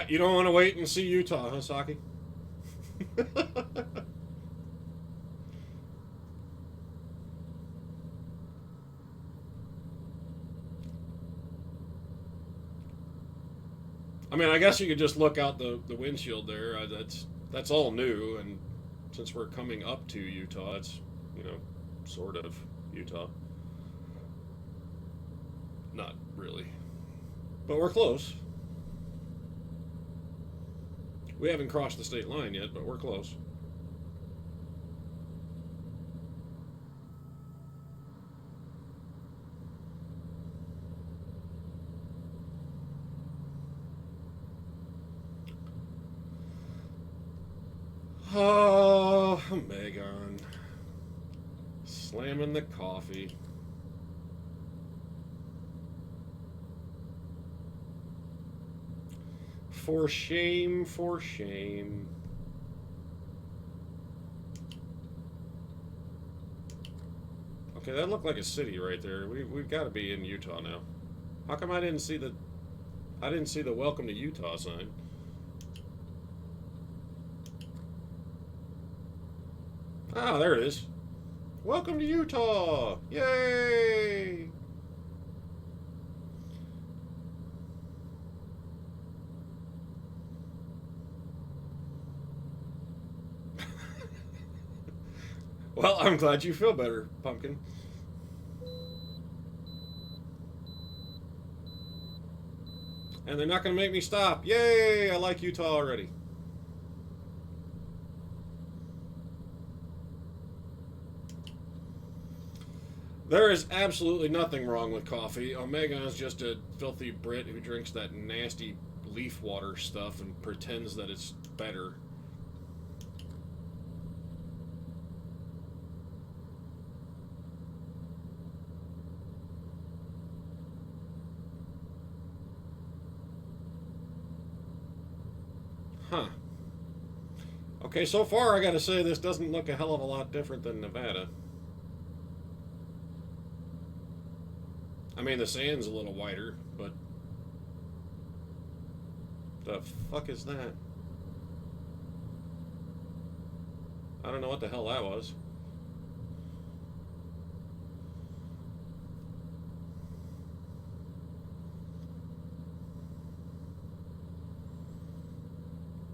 You don't want to wait and see Utah, huh, Saki? I mean, I guess you could just look out the windshield there. That's all new, and since we're coming up to Utah, it's, you know, sort of Utah. Not really, but we're close. We haven't crossed the state line yet, but we're close. Oh, Megan. Slamming the coffee. For shame, for shame. Okay, that looked like a city right there. We've got to be in Utah now. How come I didn't see the welcome to Utah sign? Ah, there it is. Welcome to Utah! Yay! Well, I'm glad you feel better, Pumpkin. And they're not going to make me stop. Yay! I like Utah already. There is absolutely nothing wrong with coffee. Omega is just a filthy Brit who drinks that nasty leaf water stuff and pretends that it's better. Huh. Okay, so far I gotta say this doesn't look a hell of a lot different than Nevada. I mean, the sand's a little whiter, but the fuck is that? I don't know what the hell that was.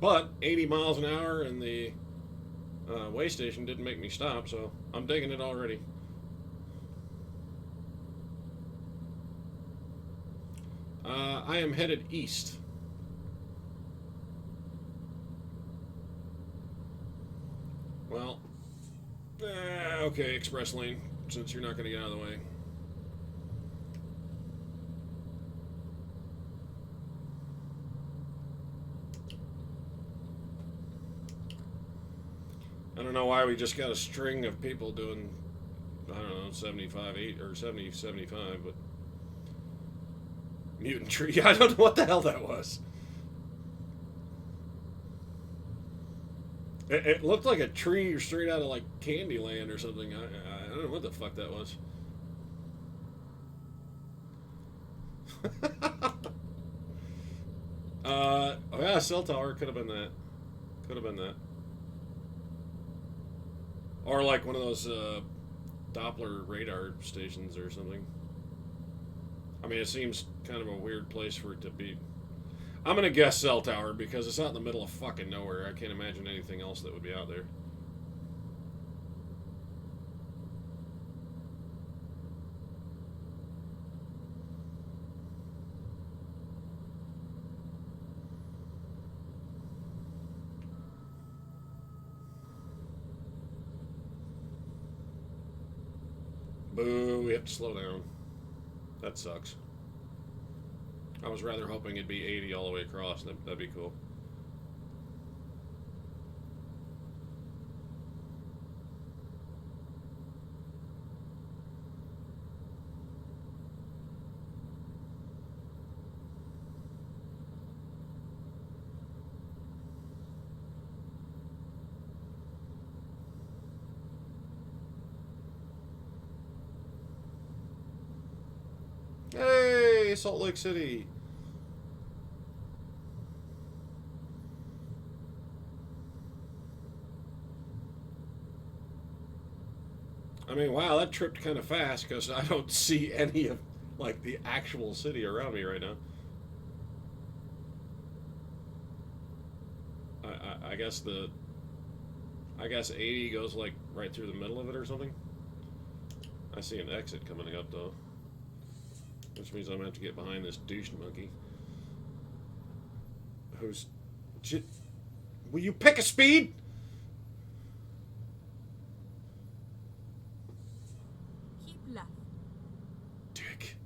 But 80 miles an hour in the way station didn't make me stop, so I'm digging it already. I am headed east. Well, okay, express lane, since you're not going to get out of the way. I don't know why we just got a string of people doing, I don't know, 75, 8 or 70, 75, but mutant tree. I don't know what the hell that was. It looked like a tree straight out of like Candyland or something. I don't know what the fuck that was. Oh yeah, cell tower could have been that. Could have been that. Or like one of those Doppler radar stations or something. I mean, it seems kind of a weird place for it to be. I'm going to guess cell tower because it's out in the middle of fucking nowhere. I can't imagine anything else that would be out there. Boo, we have to slow down. That sucks. I was rather hoping it'd be 80 all the way across. That'd be cool. Yay, Salt Lake City. I mean, wow, that tripped kind of fast because I don't see any of, like, the actual city around me right now. I guess I guess 80 goes, like, right through the middle of it or something. I see an exit coming up, though. Which means I'm going to have to get behind this douche monkey. Who's... Will you pick a speed? Keep left. Dick.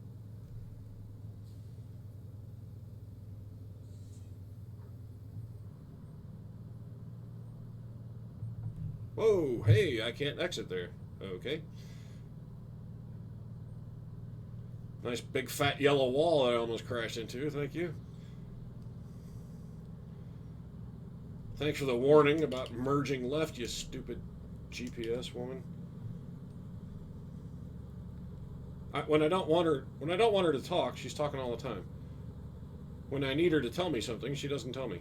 Whoa, hey, I can't exit there. Okay. Nice big fat yellow wall that I almost crashed into. Thank you. Thanks for the warning about merging left, you stupid GPS woman. When I don't want her to talk, she's talking all the time. When I need her to tell me something, she doesn't tell me.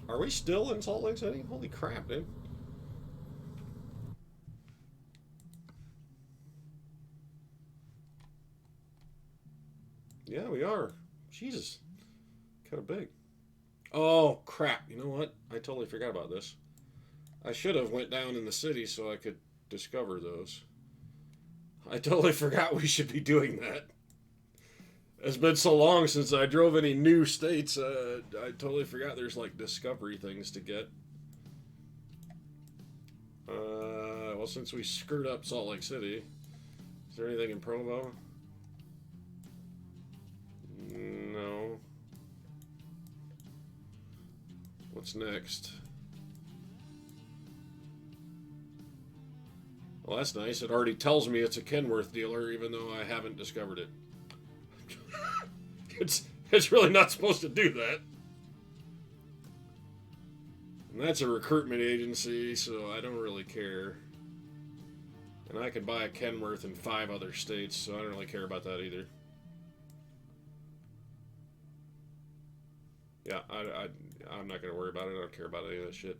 Are we still in Salt Lake City? Holy crap, dude. Yeah, we are. Jesus. Kind of big. Oh, crap. You know what? I totally forgot about this. I should have went down in the city so I could discover those. I totally forgot we should be doing that. It's been so long since I drove any new states, I totally forgot there's, like, discovery things to get. Well, since we screwed up Salt Lake City, is there anything in Provo? No. What's next? Well, that's nice. It already tells me it's a Kenworth dealer, even though I haven't discovered it. It's really not supposed to do that. And that's a recruitment agency, so I don't really care. And I can buy a Kenworth in 5 other states, so I don't really care about that either. Yeah, I'm not going to worry about it. I don't care about any of that shit.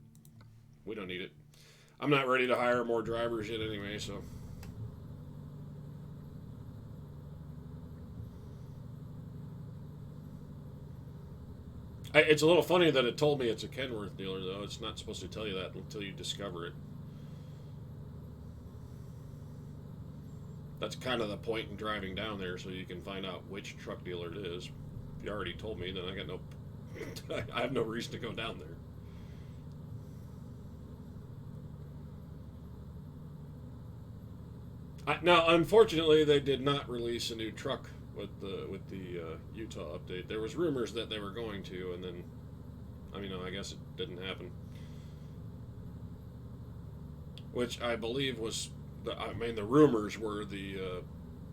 We don't need it. I'm not ready to hire more drivers yet anyway, so... It's a little funny that it told me it's a Kenworth dealer, though. It's not supposed to tell you that until you discover it. That's kind of the point in driving down there, so you can find out which truck dealer it is. If you already told me, then I got no... I have no reason to go down there. Now, unfortunately, they did not release a new truck with the Utah update. There was rumors that they were going to, and then, I mean, I guess it didn't happen. Which I believe was, the rumors were the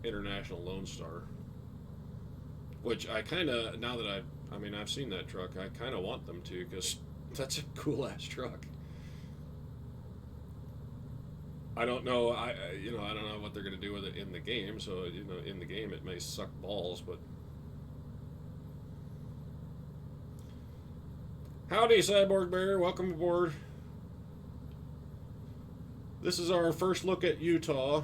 International Lone Star. Which I kind of, now that I've seen that truck, I kind of want them to, because that's a cool-ass truck. I don't know. I don't know what they're going to do with it in the game. So in the game it may suck balls, but howdy, Cyborg Bear. Welcome aboard. This is our first look at Utah,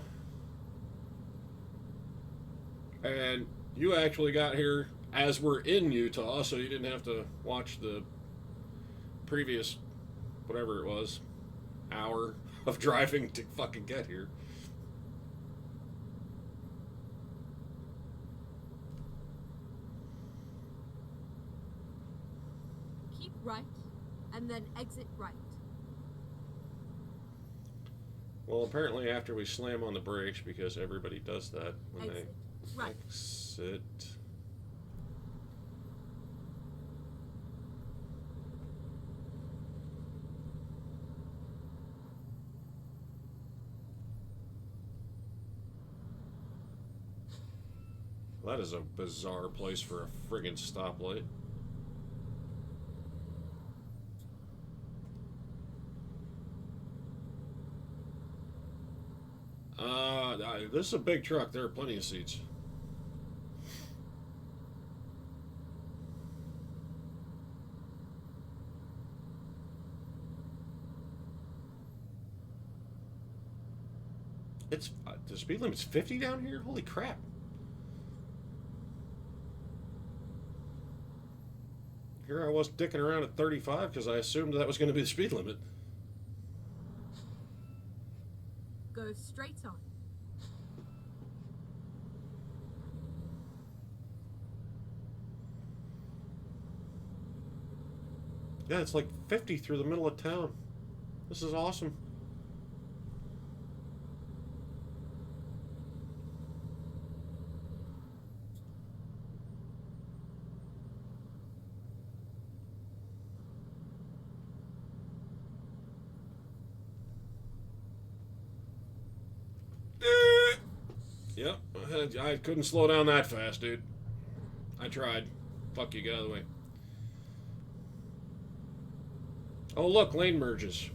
and you actually got here as we're in Utah, so you didn't have to watch the previous whatever it was hour of driving to fucking get here. Keep right, and then exit right. Well, apparently after we slam on the brakes, because everybody does that when Exit they right. exit. That is a bizarre place for a friggin' stoplight. This is a big truck. There are plenty of seats. It's the speed limit's 50 down here. Holy crap! Here I was dicking around at 35 because I assumed that was going to be the speed limit. Go straight on. Yeah, it's like 50 through the middle of town. This is awesome. Yep, I couldn't slow down that fast, dude. I tried. Fuck you, get out of the way. Oh, look, lane merges.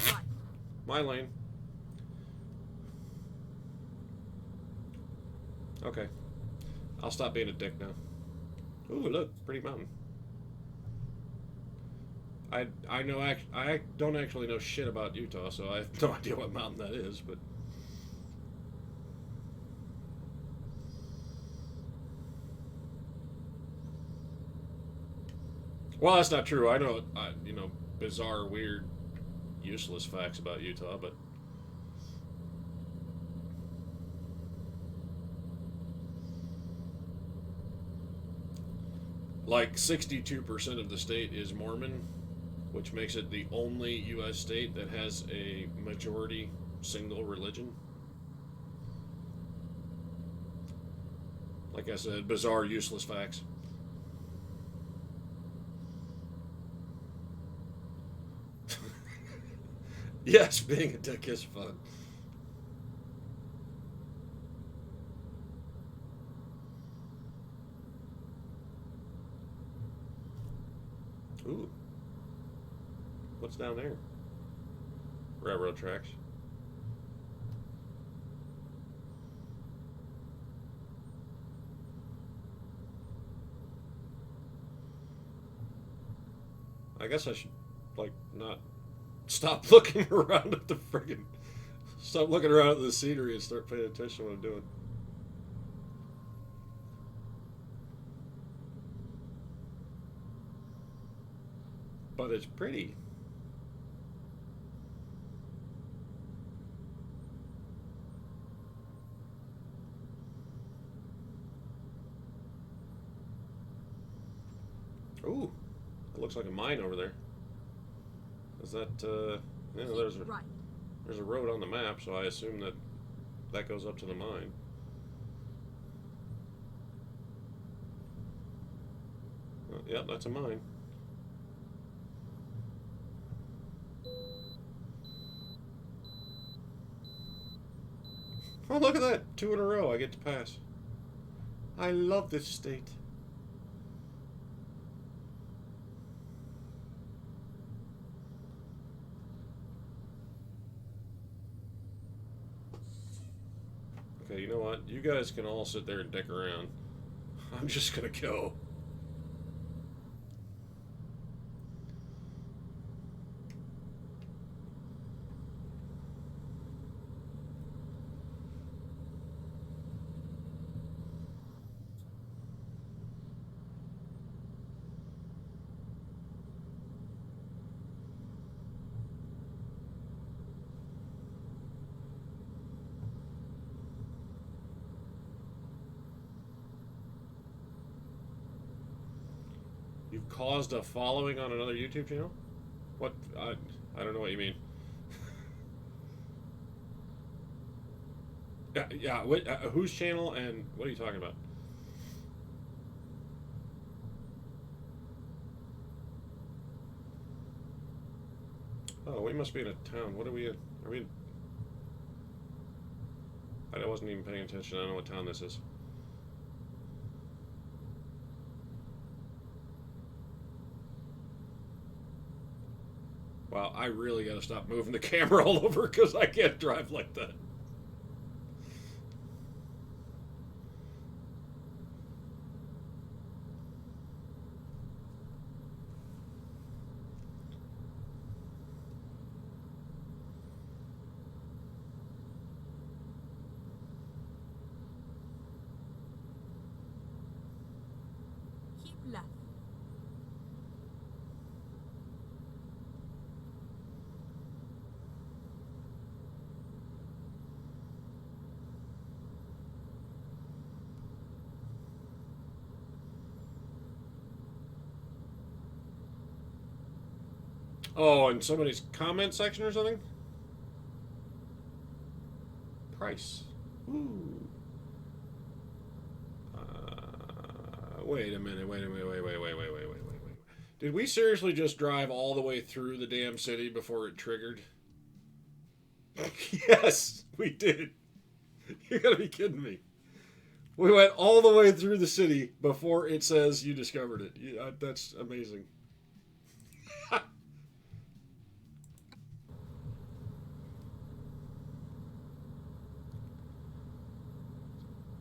Right. My lane. Okay. I'll stop being a dick now. Ooh, look, pretty mountain. I know I don't actually know shit about Utah, so I have no idea what mountain that is, but well, that's not true. I know, bizarre, weird, useless facts about Utah, but like 62% of the state is Mormon, which makes it the only U.S. state that has a majority single religion. Like I said, bizarre, useless facts. Yes, being a dick is fun. Ooh. What's down there? Railroad tracks. I guess I should, like, not stop looking around at the friggin'. Stop looking around at the scenery and start paying attention to what I'm doing. But it's pretty. Ooh, it looks like a mine over there. Is that, yeah, Right. there's a road on the map, so I assume that that goes up to the mine. Yep, that's a mine. Oh, look at that! 2 in a row I get to pass. I love this state. Okay, you know what? You guys can all sit there and dick around. I'm just gonna go. You've caused a following on another YouTube channel? What? I don't know what you mean. Yeah. What, whose channel and what are you talking about? Oh, we must be in a town. What are we in? Are we in? I wasn't even paying attention. I don't know what town this is. Wow, I really gotta stop moving the camera all over because I can't drive like that. left. Oh, in somebody's comment section or something? Price. Ooh. Wait a minute. Wait. Did we seriously just drive all the way through the damn city before it triggered? Yes, we did. You gotta be kidding me. We went all the way through the city before it says you discovered it. Yeah, that's amazing.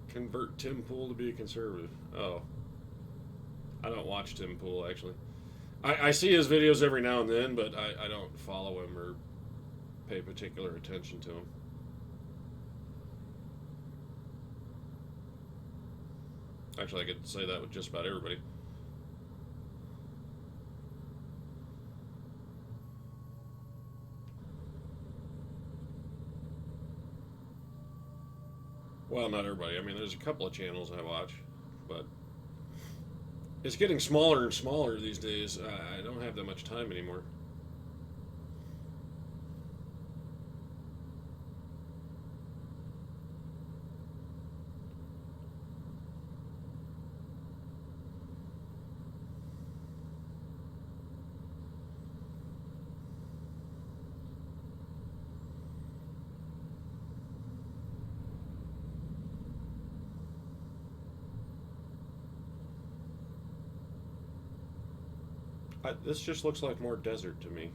Convert Tim Pool to be a conservative. Oh. I don't watch Tim Pool, actually. I see his videos every now and then, but I don't follow him or pay particular attention to him. Actually, I could say that with just about everybody. Well, not everybody. I mean, there's a couple of channels I watch, but it's getting smaller and smaller these days. I don't have that much time anymore. This just looks like more desert to me.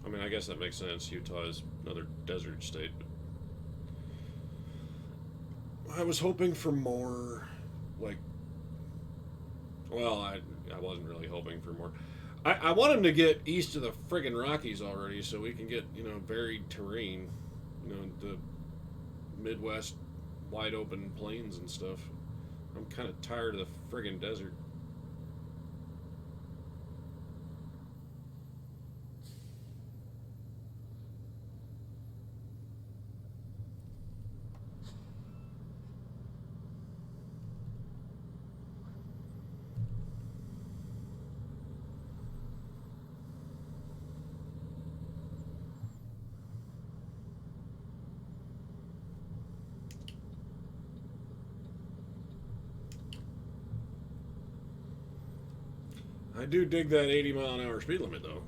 I mean, I guess that makes sense. Utah is another desert state. But I was hoping for more, like, well, I wasn't really hoping for more. I want him to get east of the friggin' Rockies already so we can get, varied terrain. The Midwest wide open plains and stuff. I'm kind of tired of the friggin' desert. I do dig that 80-mile-an-hour speed limit, though.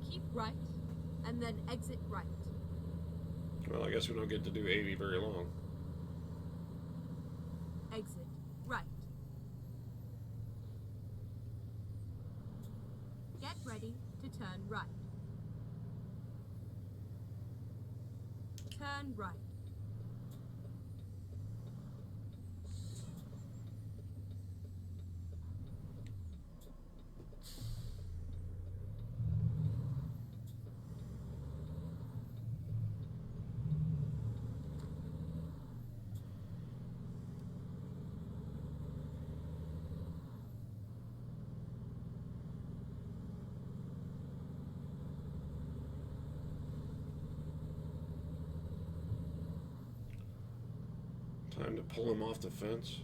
Keep right, and then exit right. Well, I guess we don't get to do 80 very long. Exit right. Get ready to turn right. Turn right. Time to pull him off the fence.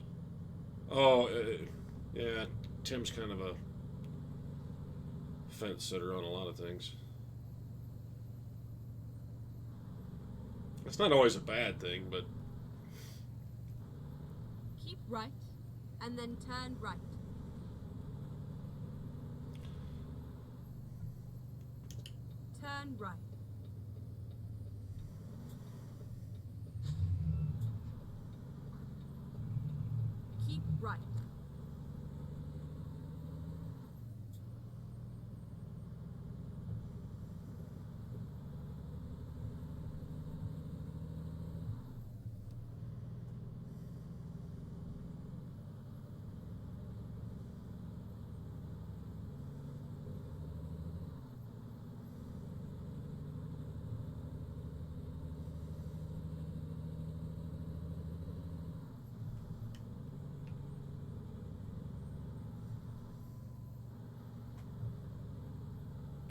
Oh, yeah, Tim's kind of a fence sitter on a lot of things. It's not always a bad thing, but Keep right, and then turn right. Turn right. Keep right.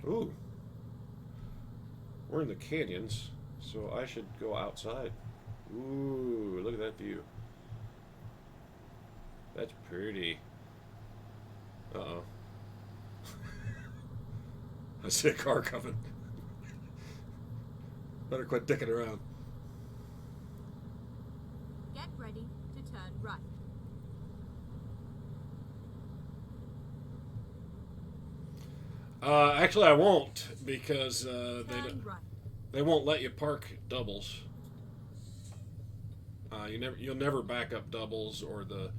Ooh. We're in the canyons, so I should go outside. Ooh, look at that view. That's pretty. Uh-oh. I see a car coming. Better quit dicking around. Get ready to turn right. Actually, I won't because Turn right. they won't let you park doubles. You'll never back up doubles or the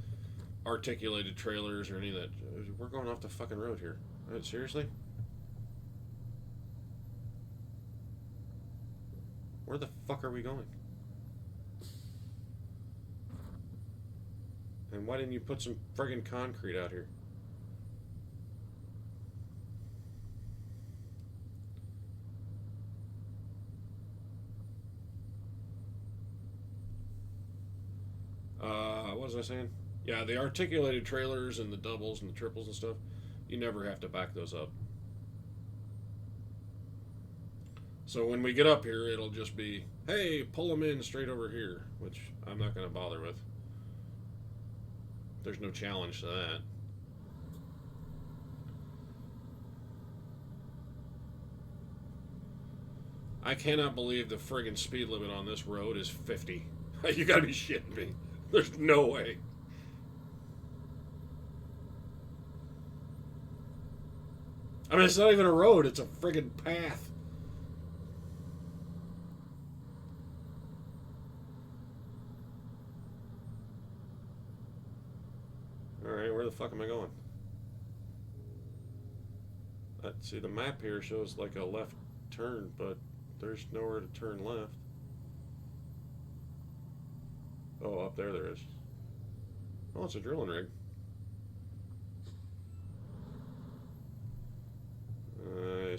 articulated trailers or any of that. We're going off the fucking road here. Seriously? Where the fuck are we going? And why didn't you put some friggin' concrete out here? What was I saying? Yeah, the articulated trailers and the doubles and the triples and stuff, you never have to back those up. So when we get up here, it'll just be, hey, pull them in straight over here, which I'm not going to bother with. There's no challenge to that. I cannot believe the friggin' speed limit on this road is 50. You gotta be shitting me. There's no way. I mean, it's not even a road, it's a friggin' path. Alright, where the fuck am I going? Let's see, the map here shows like a left turn, but there's nowhere to turn left. Oh, up there is. Oh, it's a drilling rig. I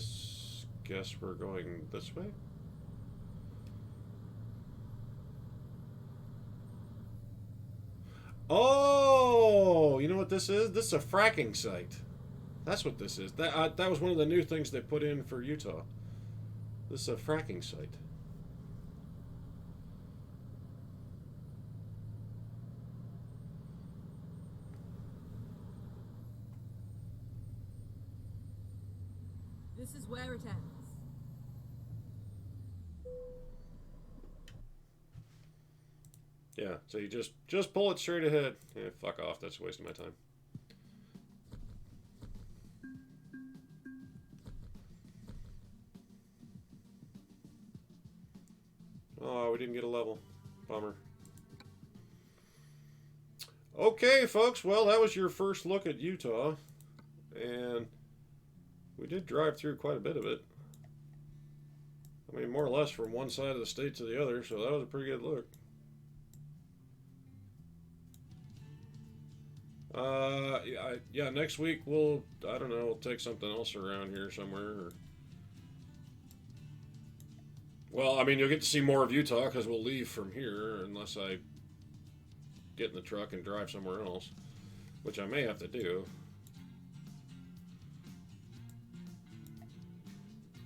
guess we're going this way? Oh, you know what this is? This is a fracking site. That's what this is. That was one of the new things they put in for Utah. This is a fracking site. This is where it ends. Yeah, so you just pull it straight ahead. Yeah, fuck off. That's wasting my time. Oh, we didn't get a level. Bummer. Okay, folks. Well, that was your first look at Utah. And we did drive through quite a bit of it. I mean, more or less from one side of the state to the other, so that was a pretty good look. Yeah, next week I don't know, we'll take something else around here somewhere. Well, I mean, you'll get to see more of Utah because we'll leave from here unless I get in the truck and drive somewhere else, which I may have to do.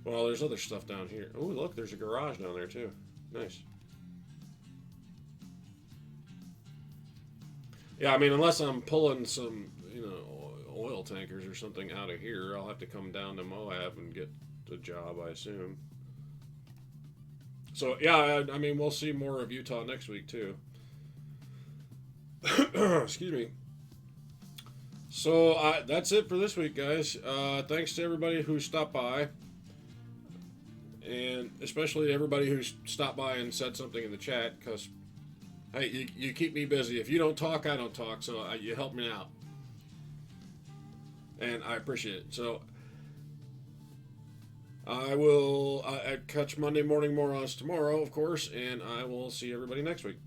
Well, there's other stuff down here. Oh, look, there's a garage down there too. Nice. Yeah, I mean, unless I'm pulling some, oil tankers or something out of here, I'll have to come down to Moab and get a job, I assume. So, yeah, I mean, we'll see more of Utah next week, too. Excuse me. So, that's it for this week, guys. Thanks to everybody who stopped by. And especially everybody who stopped by and said something in the chat, because Hey, you keep me busy. If you don't talk, I don't talk. So you help me out, and I appreciate it. So I will catch Monday morning morons tomorrow, of course, and I will see everybody next week.